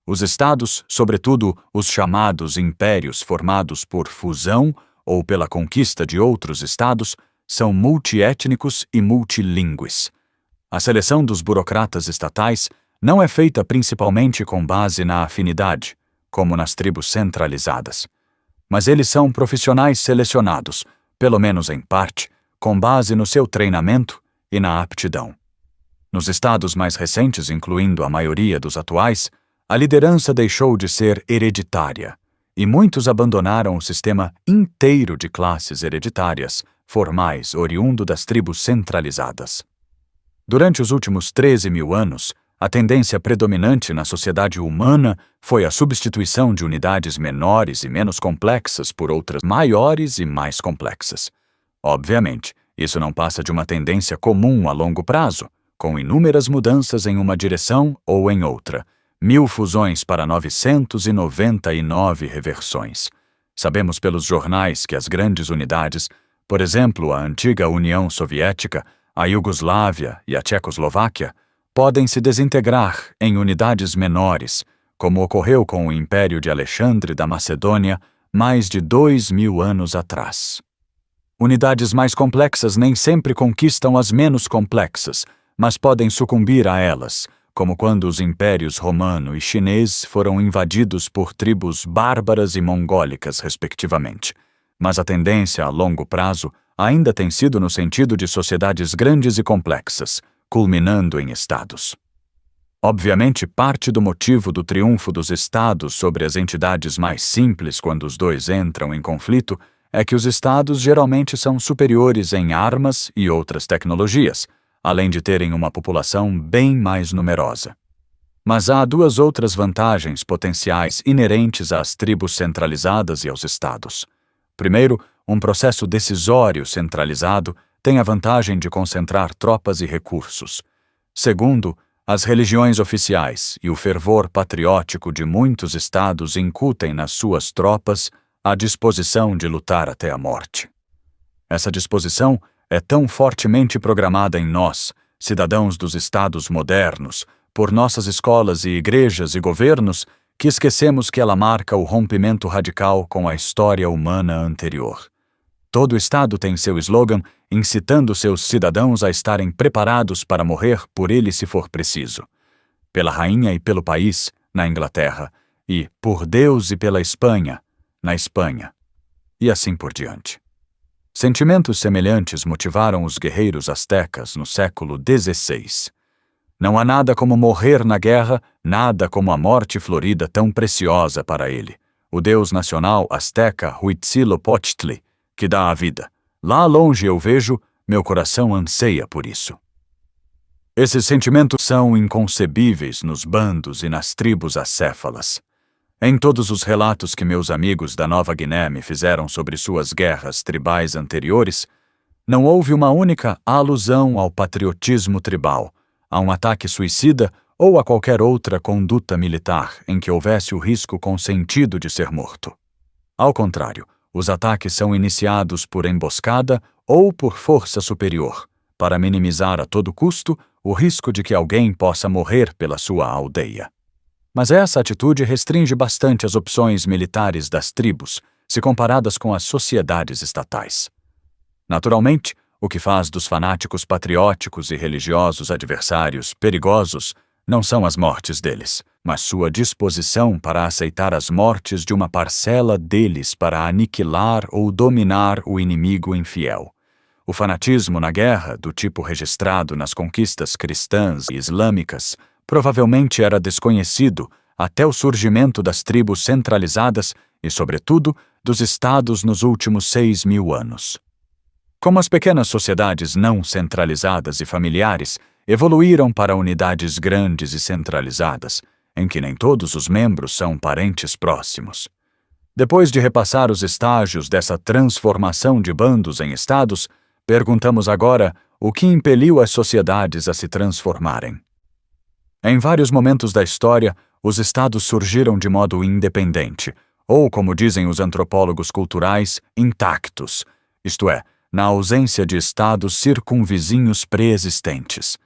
Os estados, sobretudo os chamados impérios formados por fusão ou pela conquista de outros estados, são multiétnicos e multilingües. A seleção dos burocratas estatais não é feita principalmente com base na afinidade, como nas tribos centralizadas. Mas eles são profissionais selecionados, pelo menos em parte, com base no seu treinamento e na aptidão. Nos estados mais recentes, incluindo a maioria dos atuais, a liderança deixou de ser hereditária, e muitos abandonaram o sistema inteiro de classes hereditárias, formais, oriundo das tribos centralizadas. Durante os últimos 13.000 anos, a tendência predominante na sociedade humana foi a substituição de unidades menores e menos complexas por outras maiores e mais complexas. Obviamente, isso não passa de uma tendência comum a longo prazo, com inúmeras mudanças em uma direção ou em outra, 1000 fusões para 999 reversões. Sabemos pelos jornais que as grandes unidades, por exemplo, a antiga União Soviética, a Iugoslávia e a Tchecoslováquia, podem se desintegrar em unidades menores, como ocorreu com o Império de Alexandre da Macedônia mais de 2000 anos atrás. Unidades mais complexas nem sempre conquistam as menos complexas, mas podem sucumbir a elas, como quando os impérios romano e chinês foram invadidos por tribos bárbaras e mongólicas, respectivamente. Mas a tendência a longo prazo ainda tem sido no sentido de sociedades grandes e complexas, culminando em estados. Obviamente, parte do motivo do triunfo dos estados sobre as entidades mais simples quando os dois entram em conflito é que os estados geralmente são superiores em armas e outras tecnologias, além de terem uma população bem mais numerosa. Mas há duas outras vantagens potenciais inerentes às tribos centralizadas e aos estados. Primeiro, um processo decisório centralizado tem a vantagem de concentrar tropas e recursos. Segundo, as religiões oficiais e o fervor patriótico de muitos estados incutem nas suas tropas a disposição de lutar até a morte. Essa disposição é tão fortemente programada em nós, cidadãos dos estados modernos, por nossas escolas e igrejas e governos, que esquecemos que ela marca o rompimento radical com a história humana anterior. Todo estado tem seu slogan incitando seus cidadãos a estarem preparados para morrer por ele se for preciso. Pela rainha e pelo país, na Inglaterra, e por Deus e pela Espanha, na Espanha, e assim por diante. Sentimentos semelhantes motivaram os guerreiros astecas no século XVI. Não há nada como morrer na guerra, nada como a morte florida tão preciosa para ele, o deus nacional asteca Huitzilopochtli, que dá a vida. Lá longe eu vejo, meu coração anseia por isso. Esses sentimentos são inconcebíveis nos bandos e nas tribos acéfalas. Em todos os relatos que meus amigos da Nova Guiné me fizeram sobre suas guerras tribais anteriores, não houve uma única alusão ao patriotismo tribal, a um ataque suicida ou a qualquer outra conduta militar em que houvesse o risco consentido de ser morto. Ao contrário, os ataques são iniciados por emboscada ou por força superior, para minimizar a todo custo o risco de que alguém possa morrer pela sua aldeia. Mas essa atitude restringe bastante as opções militares das tribos, se comparadas com as sociedades estatais. Naturalmente, o que faz dos fanáticos patrióticos e religiosos adversários perigosos não são as mortes deles, mas sua disposição para aceitar as mortes de uma parcela deles para aniquilar ou dominar o inimigo infiel. O fanatismo na guerra, do tipo registrado nas conquistas cristãs e islâmicas, provavelmente era desconhecido até o surgimento das tribos centralizadas e, sobretudo, dos estados nos últimos 6.000 anos. Como as pequenas sociedades não centralizadas e familiares evoluíram para unidades grandes e centralizadas, em que nem todos os membros são parentes próximos. Depois de repassar os estágios dessa transformação de bandos em estados, perguntamos agora o que impeliu as sociedades a se transformarem. Em vários momentos da história, os estados surgiram de modo independente, ou, como dizem os antropólogos culturais, intactos, isto é, na ausência de estados circunvizinhos pré-existentes.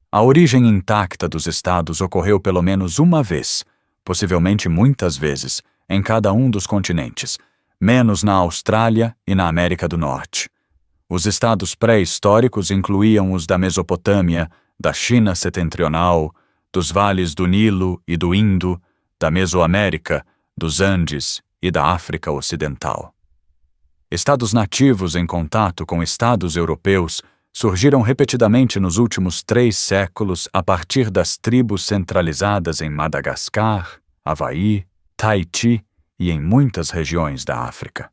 A origem intacta dos estados ocorreu pelo menos uma vez, possivelmente muitas vezes, em cada um dos continentes, menos na Austrália e na América do Norte. Os estados pré-históricos incluíam os da Mesopotâmia, da China setentrional, dos vales do Nilo e do Indo, da Mesoamérica, dos Andes e da África Ocidental. Estados nativos em contato com estados europeus surgiram repetidamente nos últimos 3 séculos a partir das tribos centralizadas em Madagascar, Havaí, Tahiti e em muitas regiões da África.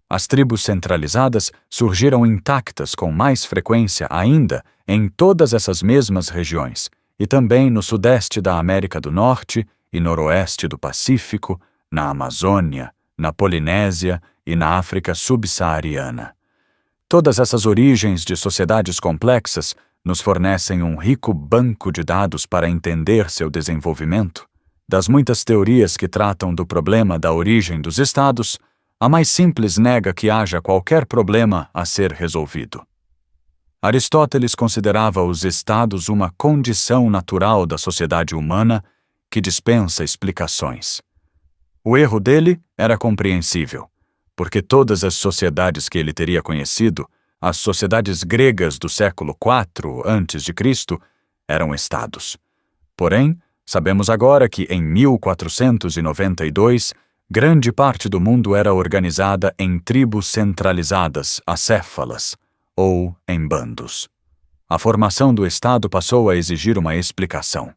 As tribos centralizadas surgiram intactas com mais frequência ainda em todas essas mesmas regiões, e também no sudeste da América do Norte e noroeste do Pacífico, na Amazônia, na Polinésia e na África subsaariana. Todas essas origens de sociedades complexas nos fornecem um rico banco de dados para entender seu desenvolvimento. Das muitas teorias que tratam do problema da origem dos estados, a mais simples nega que haja qualquer problema a ser resolvido. Aristóteles considerava os estados uma condição natural da sociedade humana que dispensa explicações. O erro dele era compreensível, porque todas as sociedades que ele teria conhecido, as sociedades gregas do século IV a.C., eram estados. Porém, sabemos agora que em 1492, grande parte do mundo era organizada em tribos centralizadas, acéfalas, ou em bandos. A formação do Estado passou a exigir uma explicação.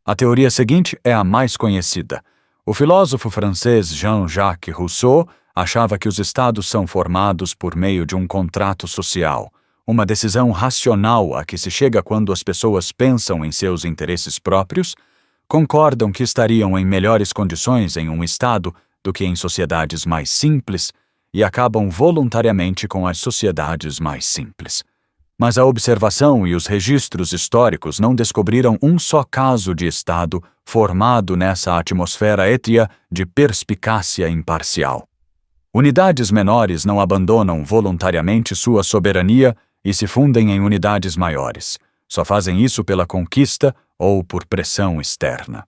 A teoria seguinte é a mais conhecida. O filósofo francês Jean-Jacques Rousseau achava que os Estados são formados por meio de um contrato social, uma decisão racional a que se chega quando as pessoas pensam em seus interesses próprios, concordam que estariam em melhores condições em um Estado do que em sociedades mais simples e acabam voluntariamente com as sociedades mais simples. Mas a observação e os registros históricos não descobriram um só caso de Estado formado nessa atmosfera étria de perspicácia imparcial. Unidades menores não abandonam voluntariamente sua soberania e se fundem em unidades maiores. Só fazem isso pela conquista ou por pressão externa.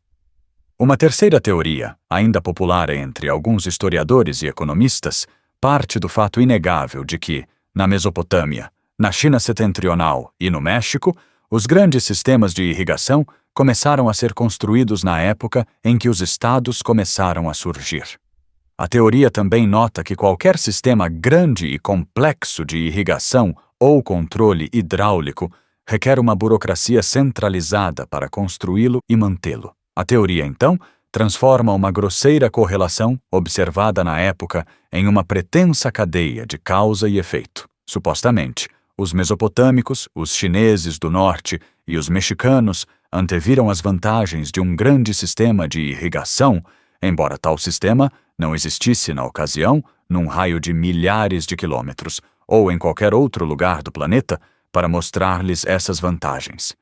Uma terceira teoria, ainda popular entre alguns historiadores e economistas, parte do fato inegável de que, na Mesopotâmia, na China setentrional e no México, os grandes sistemas de irrigação começaram a ser construídos na época em que os estados começaram a surgir. A teoria também nota que qualquer sistema grande e complexo de irrigação ou controle hidráulico requer uma burocracia centralizada para construí-lo e mantê-lo. A teoria, então, transforma uma grosseira correlação observada na época em uma pretensa cadeia de causa e efeito. Supostamente, os mesopotâmicos, os chineses do norte e os mexicanos anteviram as vantagens de um grande sistema de irrigação, embora tal sistema não existisse na ocasião num raio de milhares de quilômetros ou em qualquer outro lugar do planeta para mostrar-lhes essas vantagens.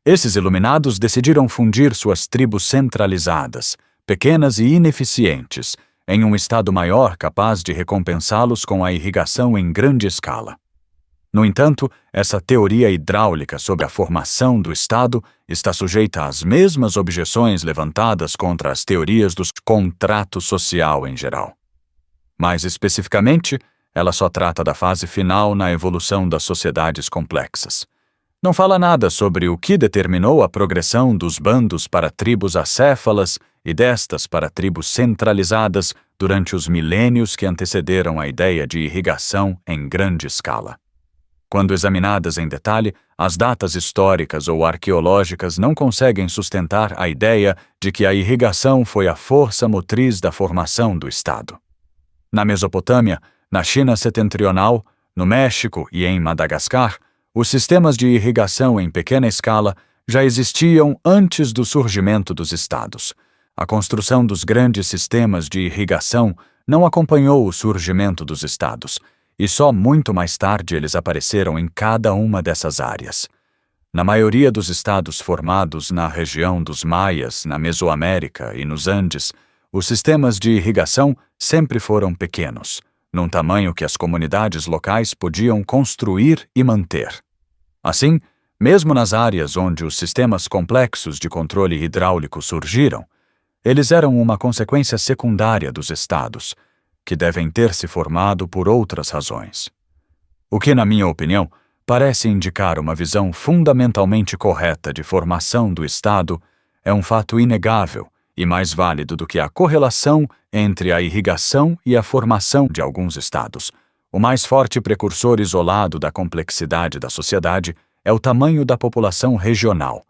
Esses iluminados decidiram fundir suas tribos centralizadas, pequenas e ineficientes, em um estado maior capaz de recompensá-los com a irrigação em grande escala. No entanto, essa teoria hidráulica sobre a formação do Estado está sujeita às mesmas objeções levantadas contra as teorias do contrato social em geral. Mais especificamente, ela só trata da fase final na evolução das sociedades complexas. Não fala nada sobre o que determinou a progressão dos bandos para tribos acéfalas e destas para tribos centralizadas durante os milênios que antecederam a ideia de irrigação em grande escala. Quando examinadas em detalhe, as datas históricas ou arqueológicas não conseguem sustentar a ideia de que a irrigação foi a força motriz da formação do Estado. Na Mesopotâmia, na China setentrional, no México e em Madagascar, os sistemas de irrigação em pequena escala já existiam antes do surgimento dos estados. A construção dos grandes sistemas de irrigação não acompanhou o surgimento dos estados, e só muito mais tarde eles apareceram em cada uma dessas áreas. Na maioria dos estados formados na região dos Maias, na Mesoamérica e nos Andes, os sistemas de irrigação sempre foram pequenos, num tamanho que as comunidades locais podiam construir e manter. Assim, mesmo nas áreas onde os sistemas complexos de controle hidráulico surgiram, eles eram uma consequência secundária dos estados, que devem ter se formado por outras razões. O que, na minha opinião, parece indicar uma visão fundamentalmente correta de formação do Estado é um fato inegável e mais válido do que a correlação entre a irrigação e a formação de alguns estados. O mais forte precursor isolado da complexidade da sociedade é o tamanho da população regional.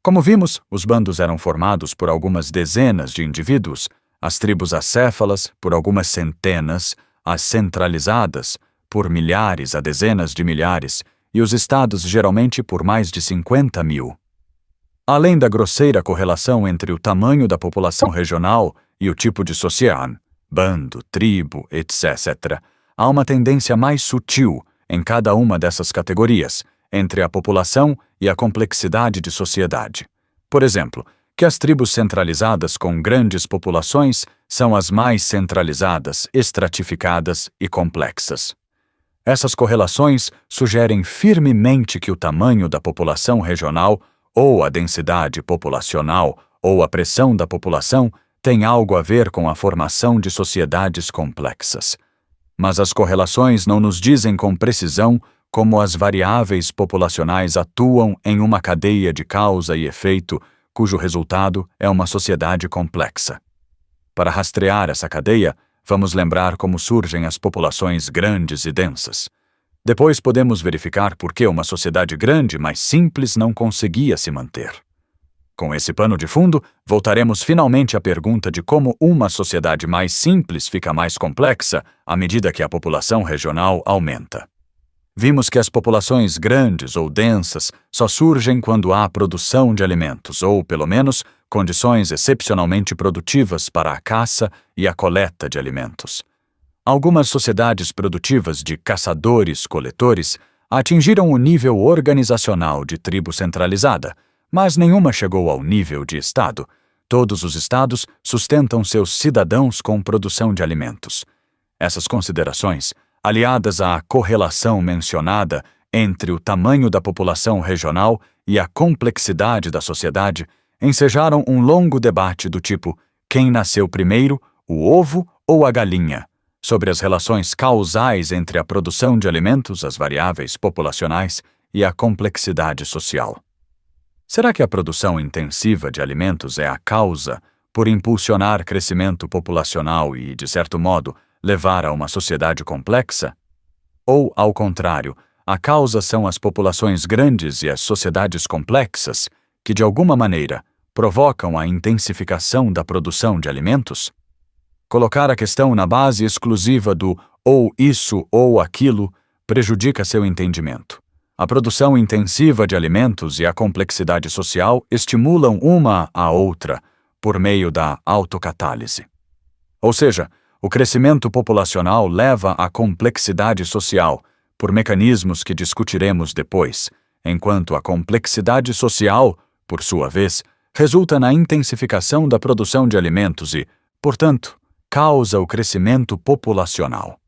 Como vimos, os bandos eram formados por algumas dezenas de indivíduos, as tribos acéfalas por algumas centenas, as centralizadas por milhares a dezenas de milhares e os estados geralmente por mais de 50 mil. Além da grosseira correlação entre o tamanho da população regional e o tipo de sociedade, bando, tribo, etc., há uma tendência mais sutil em cada uma dessas categorias, entre a população e a complexidade de sociedade. Por exemplo, que as tribos centralizadas com grandes populações são as mais centralizadas, estratificadas e complexas. Essas correlações sugerem firmemente que o tamanho da população regional, ou a densidade populacional, ou a pressão da população tem algo a ver com a formação de sociedades complexas. Mas as correlações não nos dizem com precisão como as variáveis populacionais atuam em uma cadeia de causa e efeito cujo resultado é uma sociedade complexa. Para rastrear essa cadeia, vamos lembrar como surgem as populações grandes e densas. Depois podemos verificar por que uma sociedade grande, mas simples, não conseguia se manter. Com esse pano de fundo, voltaremos finalmente à pergunta de como uma sociedade mais simples fica mais complexa à medida que a população regional aumenta. Vimos que as populações grandes ou densas só surgem quando há produção de alimentos, ou, pelo menos, condições excepcionalmente produtivas para a caça e a coleta de alimentos. Algumas sociedades produtivas de caçadores-coletores atingiram o nível organizacional de tribo centralizada, mas nenhuma chegou ao nível de Estado. Todos os estados sustentam seus cidadãos com produção de alimentos. Essas considerações, aliadas à correlação mencionada entre o tamanho da população regional e a complexidade da sociedade, ensejaram um longo debate do tipo quem nasceu primeiro, o ovo ou a galinha, sobre as relações causais entre a produção de alimentos, as variáveis populacionais e a complexidade social. Será que a produção intensiva de alimentos é a causa, por impulsionar crescimento populacional e, de certo modo, levar a uma sociedade complexa? Ou, ao contrário, a causa são as populações grandes e as sociedades complexas, que, de alguma maneira, provocam a intensificação da produção de alimentos? Colocar a questão na base exclusiva do ou isso ou aquilo prejudica seu entendimento. A produção intensiva de alimentos e a complexidade social estimulam uma a outra por meio da autocatálise. Ou seja, o crescimento populacional leva à complexidade social por mecanismos que discutiremos depois, enquanto a complexidade social, por sua vez, resulta na intensificação da produção de alimentos e, portanto, causa o crescimento populacional.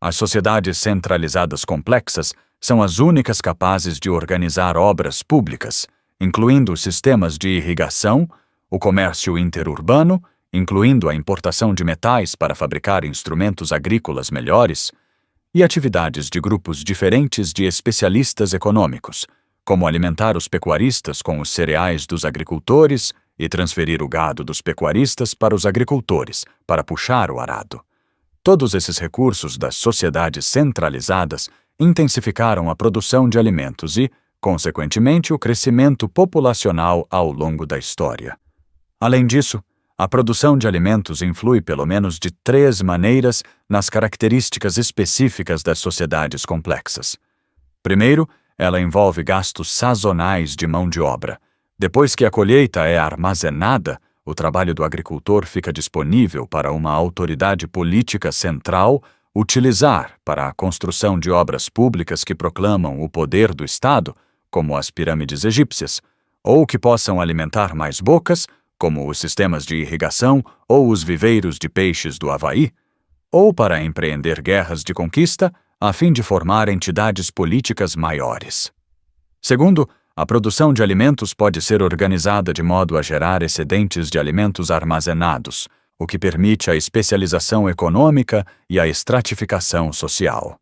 As sociedades centralizadas complexas são as únicas capazes de organizar obras públicas, incluindo os sistemas de irrigação, o comércio interurbano, incluindo a importação de metais para fabricar instrumentos agrícolas melhores, e atividades de grupos diferentes de especialistas econômicos, como alimentar os pecuaristas com os cereais dos agricultores e transferir o gado dos pecuaristas para os agricultores, para puxar o arado. Todos esses recursos das sociedades centralizadas intensificaram a produção de alimentos e, consequentemente, o crescimento populacional ao longo da história. Além disso, a produção de alimentos influi pelo menos de 3 maneiras nas características específicas das sociedades complexas. Primeiro, ela envolve gastos sazonais de mão de obra. Depois que a colheita é armazenada, o trabalho do agricultor fica disponível para uma autoridade política central utilizar para a construção de obras públicas que proclamam o poder do Estado, como as pirâmides egípcias, ou que possam alimentar mais bocas, como os sistemas de irrigação ou os viveiros de peixes do Havaí, ou para empreender guerras de conquista a fim de formar entidades políticas maiores. Segundo, a produção de alimentos pode ser organizada de modo a gerar excedentes de alimentos armazenados, o que permite a especialização econômica e a estratificação social.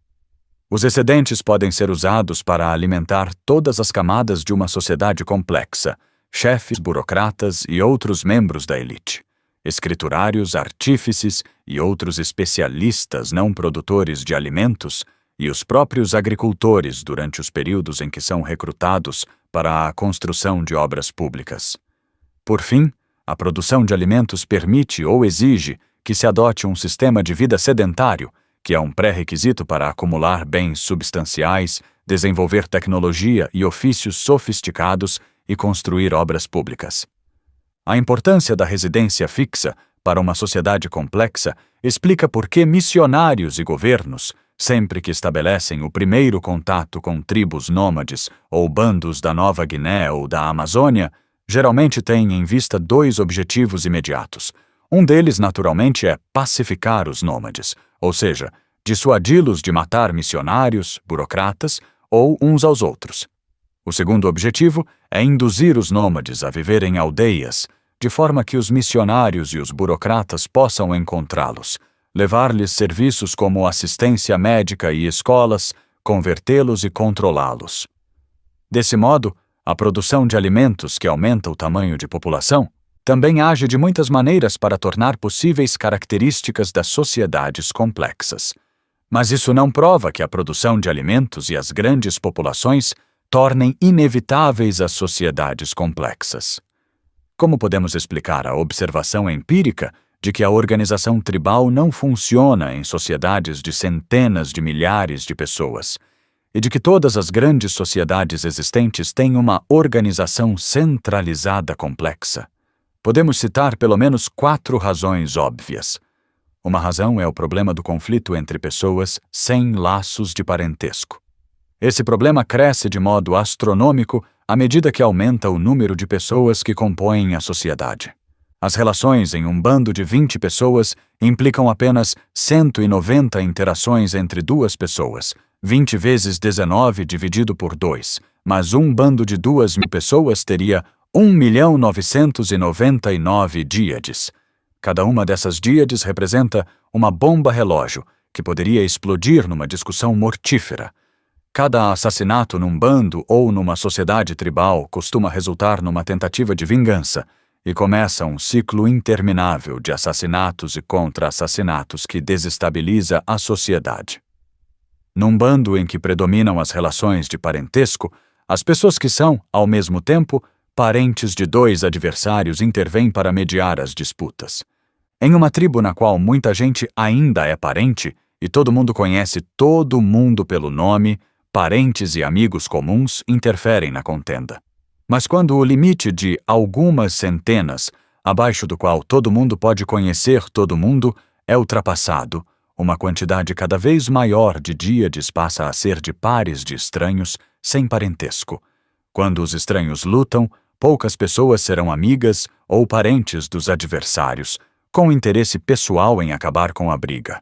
Os excedentes podem ser usados para alimentar todas as camadas de uma sociedade complexa, chefes, burocratas e outros membros da elite, escriturários, artífices e outros especialistas não produtores de alimentos, e os próprios agricultores durante os períodos em que são recrutados para a construção de obras públicas. Por fim, a produção de alimentos permite ou exige que se adote um sistema de vida sedentário, que é um pré-requisito para acumular bens substanciais, desenvolver tecnologia e ofícios sofisticados e construir obras públicas. A importância da residência fixa para uma sociedade complexa explica por que missionários e governos, sempre que estabelecem o primeiro contato com tribos nômades ou bandos da Nova Guiné ou da Amazônia, geralmente têm em vista 2 objetivos imediatos. Um deles, naturalmente, é pacificar os nômades, ou seja, dissuadi-los de matar missionários, burocratas ou uns aos outros. O segundo objetivo é induzir os nômades a viver em aldeias, de forma que os missionários e os burocratas possam encontrá-los, levar-lhes serviços como assistência médica e escolas, convertê-los e controlá-los. Desse modo, a produção de alimentos que aumenta o tamanho de população também age de muitas maneiras para tornar possíveis características das sociedades complexas. Mas isso não prova que a produção de alimentos e as grandes populações tornem inevitáveis as sociedades complexas. Como podemos explicar a observação empírica de que a organização tribal não funciona em sociedades de centenas de milhares de pessoas, e de que todas as grandes sociedades existentes têm uma organização centralizada complexa? Podemos citar pelo menos 4 razões óbvias. Uma razão é o problema do conflito entre pessoas sem laços de parentesco. Esse problema cresce de modo astronômico à medida que aumenta o número de pessoas que compõem a sociedade. As relações em um bando de 20 pessoas implicam apenas 190 interações entre 2 pessoas, 20 vezes 19 dividido por 2, mas um bando de 2.000 pessoas teria 1.999 díades. Cada uma dessas díades representa uma bomba relógio que poderia explodir numa discussão mortífera. Cada assassinato num bando ou numa sociedade tribal costuma resultar numa tentativa de vingança, e começa um ciclo interminável de assassinatos e contra-assassinatos que desestabiliza a sociedade. Num bando em que predominam as relações de parentesco, as pessoas que são, ao mesmo tempo, parentes de dois adversários intervêm para mediar as disputas. Em uma tribo na qual muita gente ainda é parente e todo mundo conhece todo mundo pelo nome, parentes e amigos comuns interferem na contenda. Mas quando o limite de algumas centenas, abaixo do qual todo mundo pode conhecer todo mundo, é ultrapassado, uma quantidade cada vez maior de díades passa a ser de pares de estranhos sem parentesco. Quando os estranhos lutam, poucas pessoas serão amigas ou parentes dos adversários, com interesse pessoal em acabar com a briga.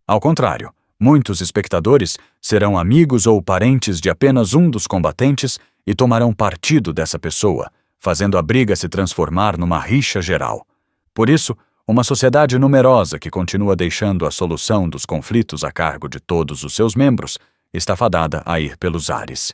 Ao contrário, muitos espectadores serão amigos ou parentes de apenas um dos combatentes e tomarão partido dessa pessoa, fazendo a briga se transformar numa rixa geral. Por isso, uma sociedade numerosa que continua deixando a solução dos conflitos a cargo de todos os seus membros está fadada a ir pelos ares.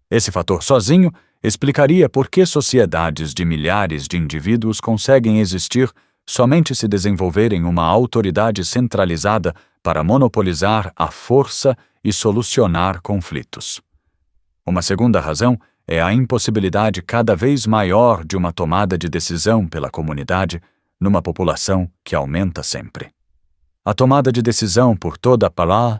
Esse fator sozinho explicaria por que sociedades de milhares de indivíduos conseguem existir somente se desenvolverem uma autoridade centralizada para monopolizar a força e solucionar conflitos. Uma segunda razão é a impossibilidade cada vez maior de uma tomada de decisão pela comunidade numa população que aumenta sempre. A tomada de decisão por toda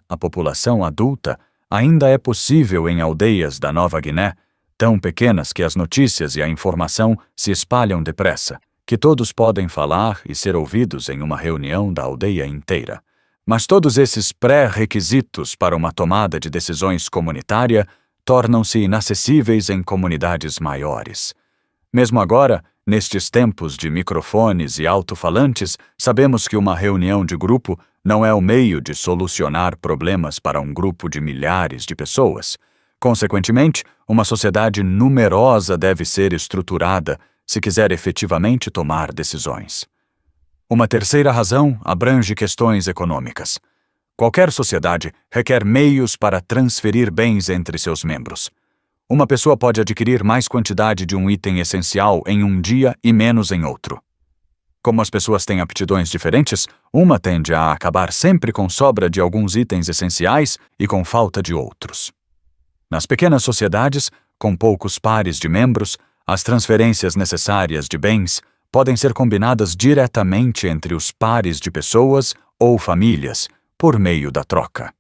a população adulta ainda é possível em aldeias da Nova Guiné, tão pequenas que as notícias e a informação se espalham depressa, que todos podem falar e ser ouvidos em uma reunião da aldeia inteira. Mas todos esses pré-requisitos para uma tomada de decisões comunitária tornam-se inacessíveis em comunidades maiores. Mesmo agora, nestes tempos de microfones e alto-falantes, sabemos que uma reunião de grupo não é o meio de solucionar problemas para um grupo de milhares de pessoas. Consequentemente, uma sociedade numerosa deve ser estruturada se quiser efetivamente tomar decisões. Uma terceira razão abrange questões econômicas. Qualquer sociedade requer meios para transferir bens entre seus membros. Uma pessoa pode adquirir mais quantidade de um item essencial em um dia e menos em outro. Como as pessoas têm aptidões diferentes, uma tende a acabar sempre com sobra de alguns itens essenciais e com falta de outros. Nas pequenas sociedades, com poucos pares de membros, as transferências necessárias de bens podem ser combinadas diretamente entre os pares de pessoas ou famílias, por meio da troca.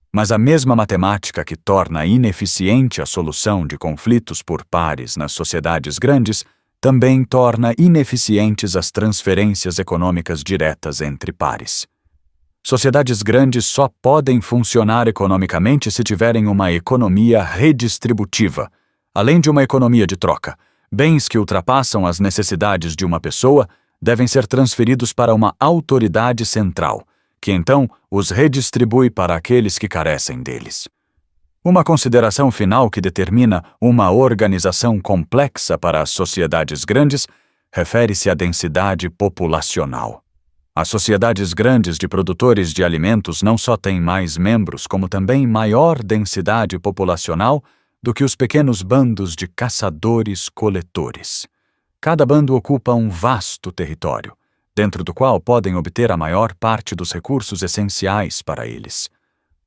Mas a mesma matemática que torna ineficiente a solução de conflitos por pares nas sociedades grandes também torna ineficientes as transferências econômicas diretas entre pares. Sociedades grandes só podem funcionar economicamente se tiverem uma economia redistributiva, além de uma economia de troca. Bens que ultrapassam as necessidades de uma pessoa devem ser transferidos para uma autoridade central, que então os redistribui para aqueles que carecem deles. Uma consideração final que determina uma organização complexa para as sociedades grandes refere-se à densidade populacional. As sociedades grandes de produtores de alimentos não só têm mais membros, como também maior densidade populacional do que os pequenos bandos de caçadores-coletores. Cada bando ocupa um vasto território, dentro do qual podem obter a maior parte dos recursos essenciais para eles.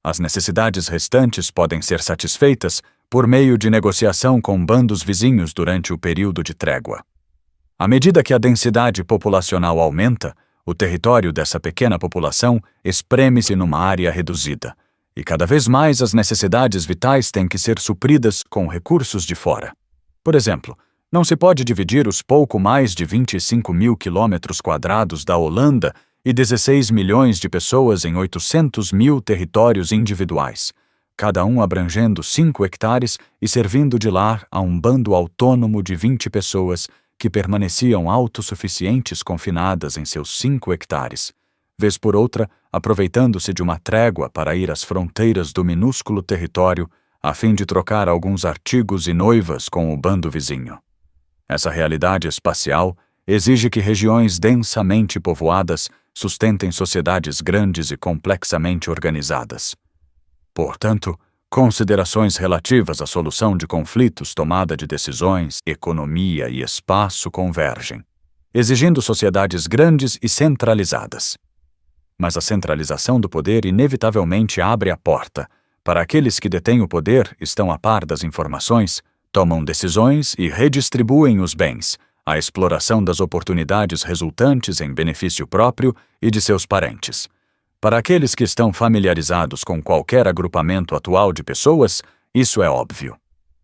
As necessidades restantes podem ser satisfeitas por meio de negociação com bandos vizinhos durante o período de trégua. À medida que a densidade populacional aumenta, o território dessa pequena população espreme-se numa área reduzida, e cada vez mais as necessidades vitais têm que ser supridas com recursos de fora. Por exemplo, não se pode dividir os pouco mais de 25 mil quilômetros quadrados da Holanda e 16 milhões de pessoas em 800 mil territórios individuais, cada um abrangendo 5 hectares e servindo de lar a um bando autônomo de 20 pessoas que permaneciam autossuficientes confinadas em seus 5 hectares, vez por outra aproveitando-se de uma trégua para ir às fronteiras do minúsculo território a fim de trocar alguns artigos e noivas com o bando vizinho. Essa realidade espacial exige que regiões densamente povoadas sustentem sociedades grandes e complexamente organizadas. Portanto, considerações relativas à solução de conflitos, tomada de decisões, economia e espaço convergem. exigindo sociedades grandes e centralizadas. Mas a centralização do poder inevitavelmente abre a porta para aqueles que detêm o poder, estão a par das informações, tomam decisões e redistribuem os bens, a exploração das oportunidades resultantes em benefício próprio e de seus parentes. Para aqueles que estão familiarizados com qualquer agrupamento atual de pessoas, isso é óbvio.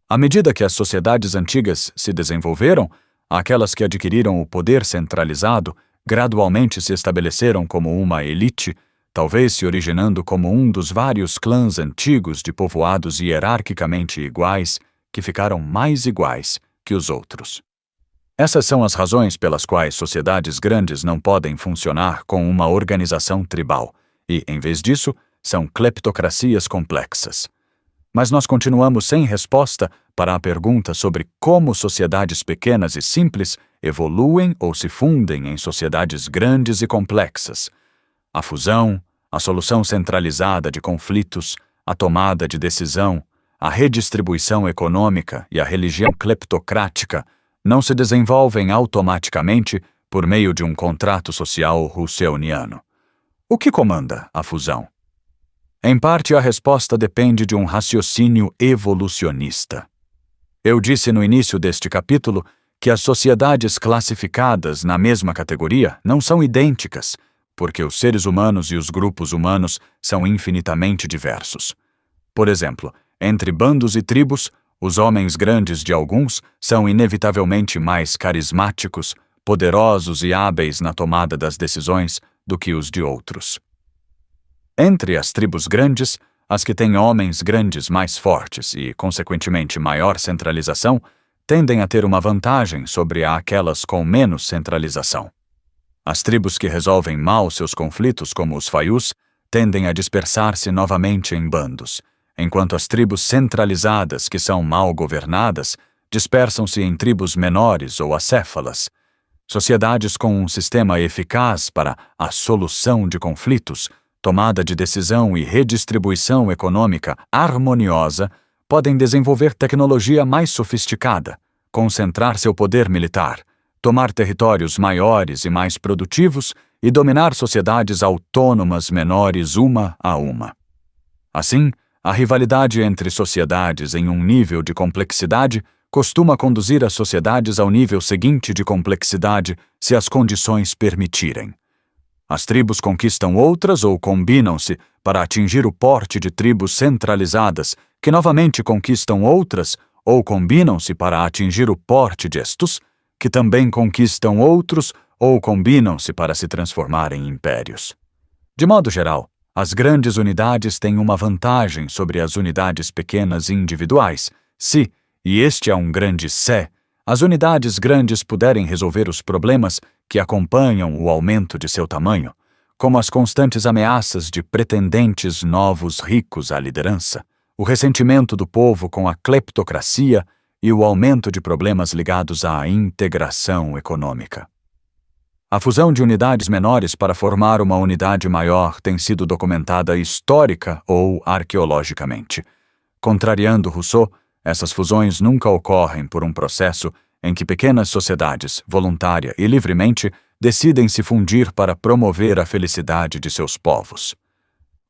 À medida que as sociedades antigas se desenvolveram, aquelas que adquiriram o poder centralizado gradualmente se estabeleceram como uma elite, talvez se originando como um dos vários clãs antigos de povoados hierarquicamente iguais, que ficaram mais iguais que os outros. Essas são as razões pelas quais sociedades grandes não podem funcionar com uma organização tribal e, em vez disso, são cleptocracias complexas. Mas nós continuamos sem resposta para a pergunta sobre como sociedades pequenas e simples evoluem ou se fundem em sociedades grandes e complexas. A fusão, a solução centralizada de conflitos, a tomada de decisão, a redistribuição econômica e a religião cleptocrática não se desenvolvem automaticamente por meio de um contrato social russellniano. O que comanda a fusão? Em parte, a resposta depende de um raciocínio evolucionista. Eu disse no início deste capítulo que as sociedades classificadas na mesma categoria não são idênticas, porque os seres humanos e os grupos humanos são infinitamente diversos. Por exemplo, entre bandos e tribos, os homens grandes de alguns são inevitavelmente mais carismáticos, poderosos e hábeis na tomada das decisões do que os de outros. Entre as tribos grandes, as que têm homens grandes mais fortes e, consequentemente, maior centralização, tendem a ter uma vantagem sobre aquelas com menos centralização. As tribos que resolvem mal seus conflitos, como os Fayus, tendem a dispersar-se novamente em bandos, enquanto as tribos centralizadas, que são mal governadas, dispersam-se em tribos menores ou acéfalas. Sociedades com um sistema eficaz para a solução de conflitos, tomada de decisão e redistribuição econômica harmoniosa, podem desenvolver tecnologia mais sofisticada, concentrar seu poder militar, tomar territórios maiores e mais produtivos e dominar sociedades autônomas menores uma a uma. Assim, a rivalidade entre sociedades em um nível de complexidade costuma conduzir as sociedades ao nível seguinte de complexidade se as condições permitirem. As tribos conquistam outras ou combinam-se para atingir o porte de tribos centralizadas, que novamente conquistam outras ou combinam-se para atingir o porte de estes, que também conquistam outros ou combinam-se para se transformar em impérios. De modo geral, as grandes unidades têm uma vantagem sobre as unidades pequenas individuais, se, e este é um grande se, as unidades grandes puderem resolver os problemas que acompanham o aumento de seu tamanho, como as constantes ameaças de pretendentes novos ricos à liderança, o ressentimento do povo com a cleptocracia e o aumento de problemas ligados à integração econômica. A fusão de unidades menores para formar uma unidade maior tem sido documentada histórica ou arqueologicamente. Contrariando Rousseau, essas fusões nunca ocorrem por um processo em que pequenas sociedades, voluntária e livremente, decidem se fundir para promover a felicidade de seus povos.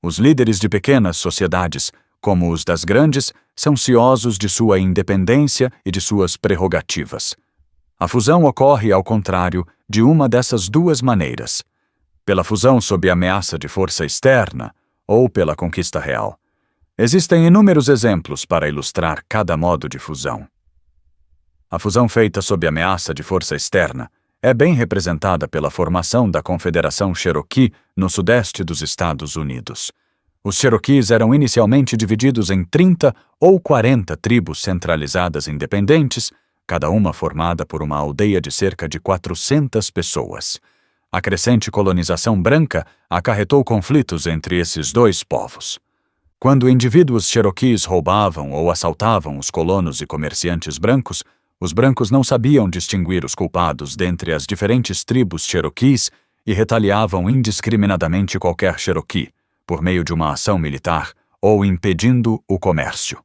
Os líderes de pequenas sociedades, como os das grandes, são ciosos de sua independência e de suas prerrogativas. A fusão ocorre, ao contrário, de uma dessas duas maneiras: pela fusão sob ameaça de força externa ou pela conquista real. Existem inúmeros exemplos para ilustrar cada modo de fusão. A fusão feita sob ameaça de força externa é bem representada pela formação da Confederação Cherokee no sudeste dos Estados Unidos. Os Cherokees eram inicialmente divididos em 30 ou 40 tribos centralizadas independentes, cada uma formada por uma aldeia de cerca de 400 pessoas. A crescente colonização branca acarretou conflitos entre esses dois povos. Quando indivíduos Cherokees roubavam ou assaltavam os colonos e comerciantes brancos, os brancos não sabiam distinguir os culpados dentre as diferentes tribos Cherokees e retaliavam indiscriminadamente qualquer Cherokee, por meio de uma ação militar ou impedindo o comércio.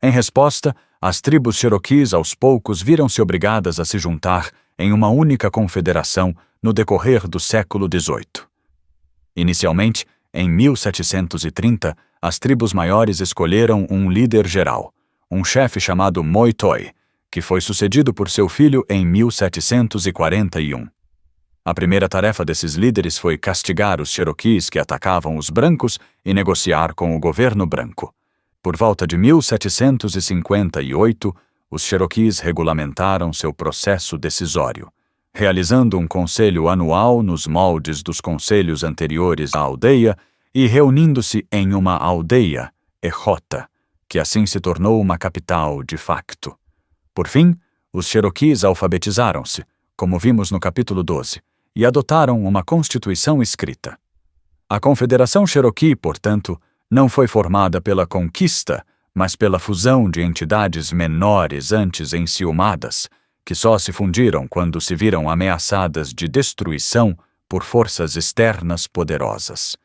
Em resposta, as tribos Cherokees aos poucos viram-se obrigadas a se juntar em uma única confederação no decorrer do século XVIII. Inicialmente, em 1730, as tribos maiores escolheram um líder geral, um chefe chamado Moitoi, que foi sucedido por seu filho em 1741. A primeira tarefa desses líderes foi castigar os Cherokees que atacavam os brancos e negociar com o governo branco. Por volta de 1758, os Cherokees regulamentaram seu processo decisório, realizando um conselho anual nos moldes dos conselhos anteriores à aldeia e reunindo-se em uma aldeia, Echota, que assim se tornou uma capital de facto. Por fim, os Cherokees alfabetizaram-se, como vimos no capítulo 12, e adotaram uma constituição escrita. A Confederação Cherokee, portanto, não foi formada pela conquista, mas pela fusão de entidades menores antes enciumadas, que só se fundiram quando se viram ameaçadas de destruição por forças externas poderosas.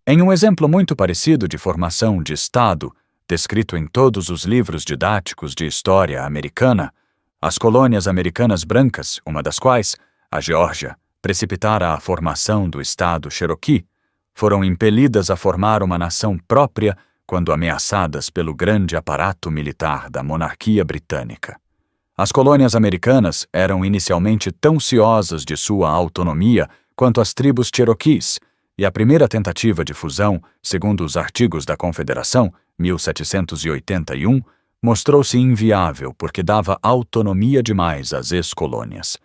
Em um exemplo muito parecido de formação de Estado, descrito em todos os livros didáticos de história americana, as colônias americanas brancas, uma das quais, a Geórgia, precipitara a formação do Estado Cherokee, foram impelidas a formar uma nação própria quando ameaçadas pelo grande aparato militar da monarquia britânica. As colônias americanas eram inicialmente tão ciosas de sua autonomia quanto as tribos Cherokees, e a primeira tentativa de fusão, segundo os artigos da Confederação, 1781, mostrou-se inviável porque dava autonomia demais às ex-colônias.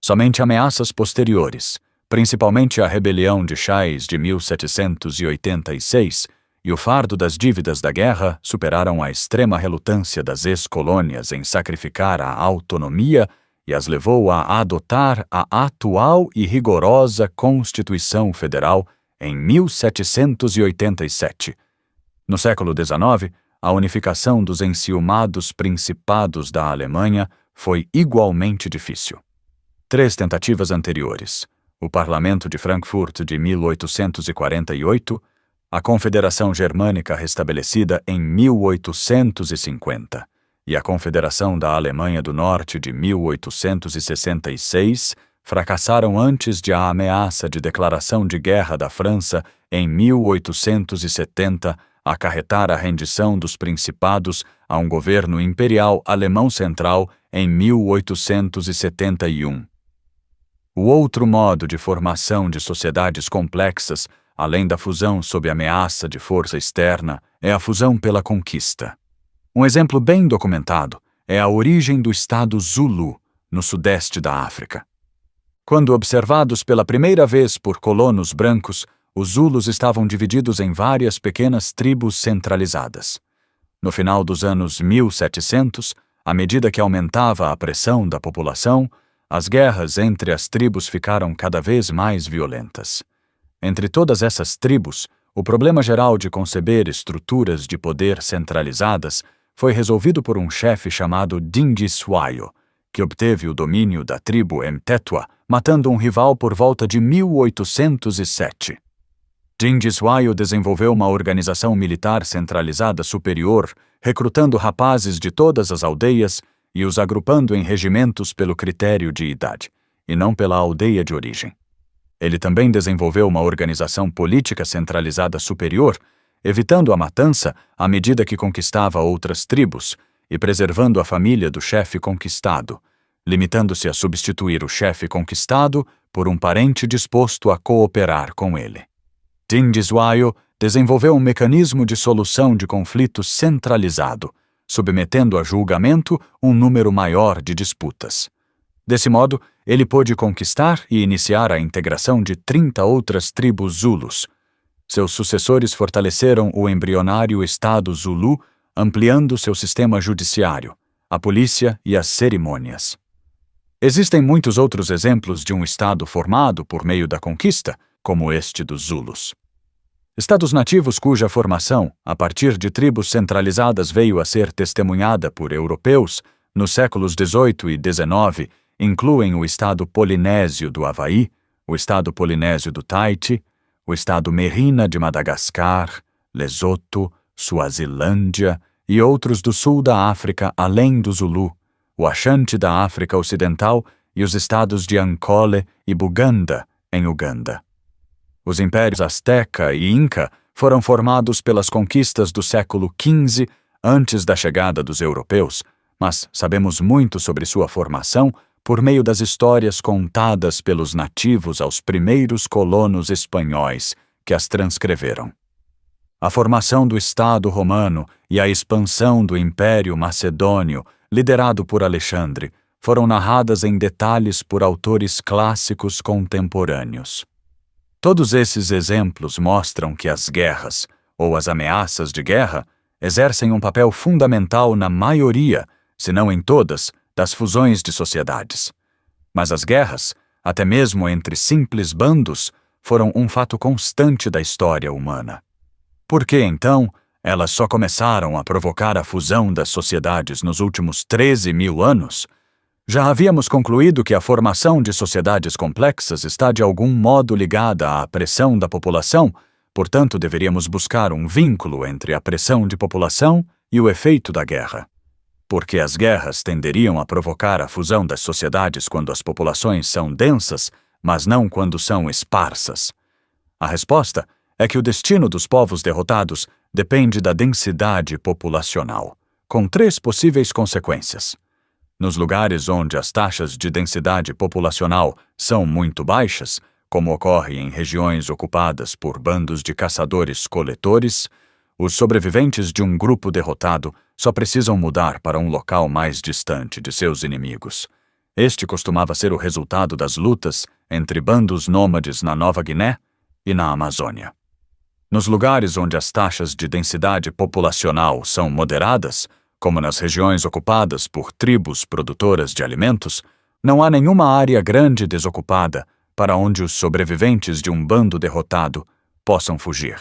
Somente ameaças posteriores, principalmente a rebelião de Chais de 1786 e o fardo das dívidas da guerra, superaram a extrema relutância das ex-colônias em sacrificar a autonomia e as levou a adotar a atual e rigorosa Constituição Federal em 1787. No século XIX, a unificação dos enciumados principados da Alemanha foi igualmente difícil. 3 tentativas anteriores, o Parlamento de Frankfurt de 1848, a Confederação Germânica restabelecida em 1850 e a Confederação da Alemanha do Norte de 1866 fracassaram antes de a ameaça de declaração de guerra da França em 1870 acarretar a rendição dos principados a um governo imperial alemão central em 1871. O outro modo de formação de sociedades complexas, além da fusão sob ameaça de força externa, é a fusão pela conquista. Um exemplo bem documentado é a origem do Estado Zulu, no sudeste da África. Quando observados pela primeira vez por colonos brancos, os Zulus estavam divididos em várias pequenas tribos centralizadas. No final dos anos 1700, à medida que aumentava a pressão da população, as guerras entre as tribos ficaram cada vez mais violentas. Entre todas essas tribos, o problema geral de conceber estruturas de poder centralizadas foi resolvido por um chefe chamado Dingiswayo, que obteve o domínio da tribo Mtetwa, matando um rival por volta de 1807. Dingiswayo desenvolveu uma organização militar centralizada superior, recrutando rapazes de todas as aldeias e os agrupando em regimentos pelo critério de idade, e não pela aldeia de origem. Ele também desenvolveu uma organização política centralizada superior, evitando a matança à medida que conquistava outras tribos e preservando a família do chefe conquistado, limitando-se a substituir o chefe conquistado por um parente disposto a cooperar com ele. Dingiswayo desenvolveu um mecanismo de solução de conflitos centralizado, submetendo a julgamento um número maior de disputas. Desse modo, ele pôde conquistar e iniciar a integração de 30 outras tribos Zulus. Seus sucessores fortaleceram o embrionário Estado Zulu, ampliando seu sistema judiciário, a polícia e as cerimônias. Existem muitos outros exemplos de um Estado formado por meio da conquista, como este dos Zulus. Estados nativos cuja formação, a partir de tribos centralizadas, veio a ser testemunhada por europeus nos séculos XVIII e XIX, incluem o Estado Polinésio do Havaí, o Estado Polinésio do Tahiti, o Estado Merina de Madagascar, Lesoto, Suazilândia e outros do sul da África além do Zulu, o Ashanti da África Ocidental e os estados de Ankole e Buganda, em Uganda. Os impérios Azteca e Inca foram formados pelas conquistas do século XV antes da chegada dos europeus, mas sabemos muito sobre sua formação por meio das histórias contadas pelos nativos aos primeiros colonos espanhóis que as transcreveram. A formação do Estado romano e a expansão do Império Macedônio, liderado por Alexandre, foram narradas em detalhes por autores clássicos contemporâneos. Todos esses exemplos mostram que as guerras, ou as ameaças de guerra, exercem um papel fundamental na maioria, se não em todas, das fusões de sociedades. Mas as guerras, até mesmo entre simples bandos, foram um fato constante da história humana. Por que, então, elas só começaram a provocar a fusão das sociedades nos últimos 13.000 anos? Já havíamos concluído que a formação de sociedades complexas está de algum modo ligada à pressão da população, portanto deveríamos buscar um vínculo entre a pressão de população e o efeito da guerra. Porque as guerras tenderiam a provocar a fusão das sociedades quando as populações são densas, mas não quando são esparsas. A resposta é que o destino dos povos derrotados depende da densidade populacional, com 3 possíveis consequências. Nos lugares onde as taxas de densidade populacional são muito baixas, como ocorre em regiões ocupadas por bandos de caçadores-coletores, os sobreviventes de um grupo derrotado só precisam mudar para um local mais distante de seus inimigos. Este costumava ser o resultado das lutas entre bandos nômades na Nova Guiné e na Amazônia. Nos lugares onde as taxas de densidade populacional são moderadas, como nas regiões ocupadas por tribos produtoras de alimentos, não há nenhuma área grande desocupada para onde os sobreviventes de um bando derrotado possam fugir.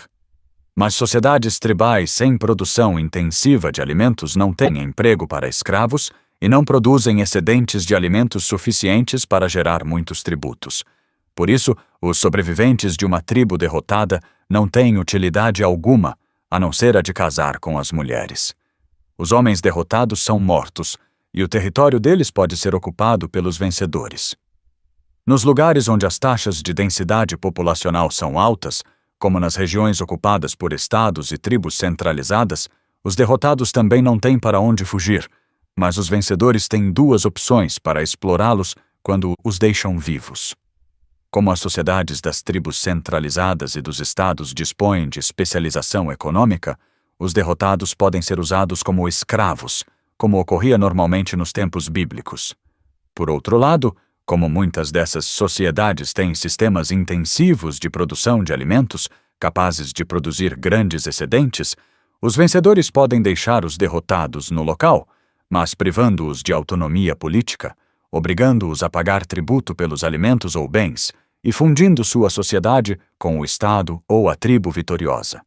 Mas sociedades tribais sem produção intensiva de alimentos não têm emprego para escravos e não produzem excedentes de alimentos suficientes para gerar muitos tributos. Por isso, os sobreviventes de uma tribo derrotada não têm utilidade alguma, a não ser a de casar com as mulheres. Os homens derrotados são mortos, e o território deles pode ser ocupado pelos vencedores. Nos lugares onde as taxas de densidade populacional são altas, como nas regiões ocupadas por estados e tribos centralizadas, os derrotados também não têm para onde fugir, mas os vencedores têm 2 opções para explorá-los quando os deixam vivos. Como as sociedades das tribos centralizadas e dos estados dispõem de especialização econômica, os derrotados podem ser usados como escravos, como ocorria normalmente nos tempos bíblicos. Por outro lado, como muitas dessas sociedades têm sistemas intensivos de produção de alimentos, capazes de produzir grandes excedentes, os vencedores podem deixar os derrotados no local, mas privando-os de autonomia política, obrigando-os a pagar tributo pelos alimentos ou bens, e fundindo sua sociedade com o Estado ou a tribo vitoriosa.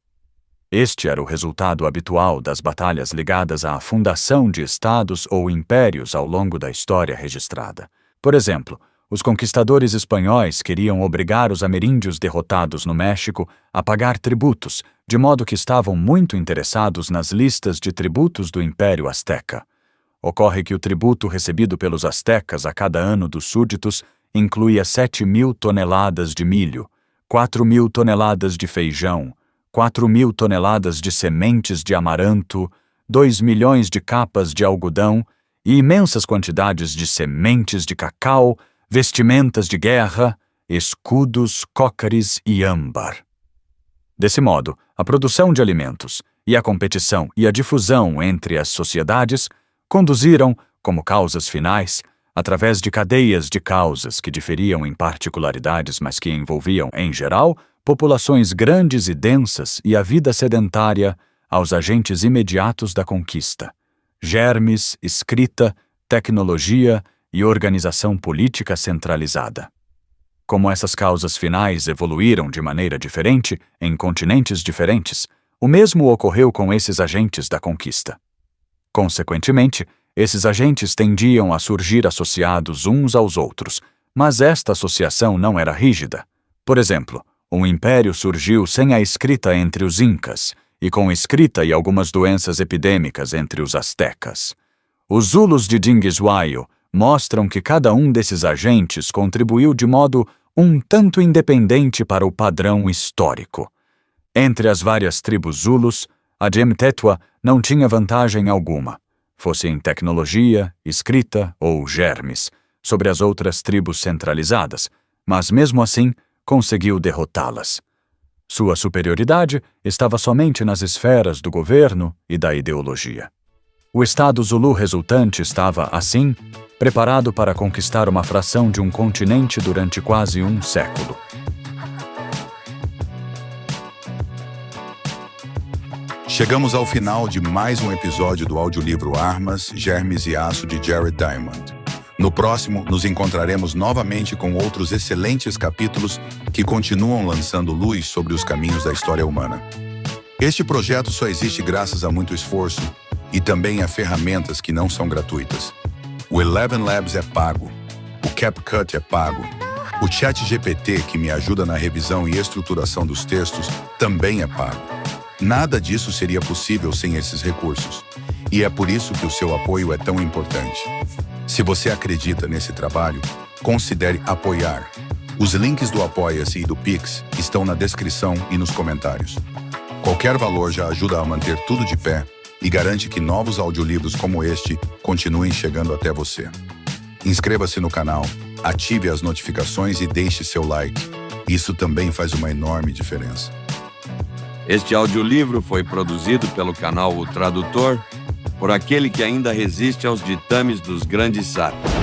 Este era o resultado habitual das batalhas ligadas à fundação de estados ou impérios ao longo da história registrada. Por exemplo, os conquistadores espanhóis queriam obrigar os ameríndios derrotados no México a pagar tributos, de modo que estavam muito interessados nas listas de tributos do Império Azteca. Ocorre que o tributo recebido pelos aztecas a cada ano dos súditos incluía 7.000 toneladas de milho, 4.000 toneladas de feijão, 4.000 toneladas de sementes de amaranto, 2 milhões de capas de algodão e imensas quantidades de sementes de cacau, vestimentas de guerra, escudos, cócares e âmbar. Desse modo, a produção de alimentos e a competição e a difusão entre as sociedades conduziram, como causas finais, através de cadeias de causas que diferiam em particularidades, mas que envolviam, em geral, populações grandes e densas e a vida sedentária, aos agentes imediatos da conquista: germes, escrita, tecnologia e organização política centralizada. Como essas causas finais evoluíram de maneira diferente em continentes diferentes, o mesmo ocorreu com esses agentes da conquista. Consequentemente, esses agentes tendiam a surgir associados uns aos outros, mas esta associação não era rígida. Por exemplo, um império surgiu sem a escrita entre os incas, e com escrita e algumas doenças epidêmicas entre os astecas. Os Zulus de Dingues Wayo mostram que cada um desses agentes contribuiu de modo um tanto independente para o padrão histórico. Entre as várias tribos Zulus, a Jemtetwa não tinha vantagem alguma, fosse em tecnologia, escrita ou germes, sobre as outras tribos centralizadas, mas mesmo assim conseguiu derrotá-las. Sua superioridade estava somente nas esferas do governo e da ideologia. O Estado Zulu resultante estava, assim, preparado para conquistar uma fração de um continente durante quase um século. Chegamos ao final de mais um episódio do audiolivro Armas, Germes e Aço de Jared Diamond. No próximo, nos encontraremos novamente com outros excelentes capítulos que continuam lançando luz sobre os caminhos da história humana. Este projeto só existe graças a muito esforço e também a ferramentas que não são gratuitas. O Eleven Labs é pago, o CapCut é pago, o ChatGPT, que me ajuda na revisão e estruturação dos textos, também é pago. Nada disso seria possível sem esses recursos, e é por isso que o seu apoio é tão importante. Se você acredita nesse trabalho, considere apoiar. Os links do Apoia-se e do Pix estão na descrição e nos comentários. Qualquer valor já ajuda a manter tudo de pé e garante que novos audiolivros como este continuem chegando até você. Inscreva-se no canal, ative as notificações e deixe seu like. Isso também faz uma enorme diferença. Este audiolivro foi produzido pelo canal O Tradutor, por aquele que ainda resiste aos ditames dos grandes sábios.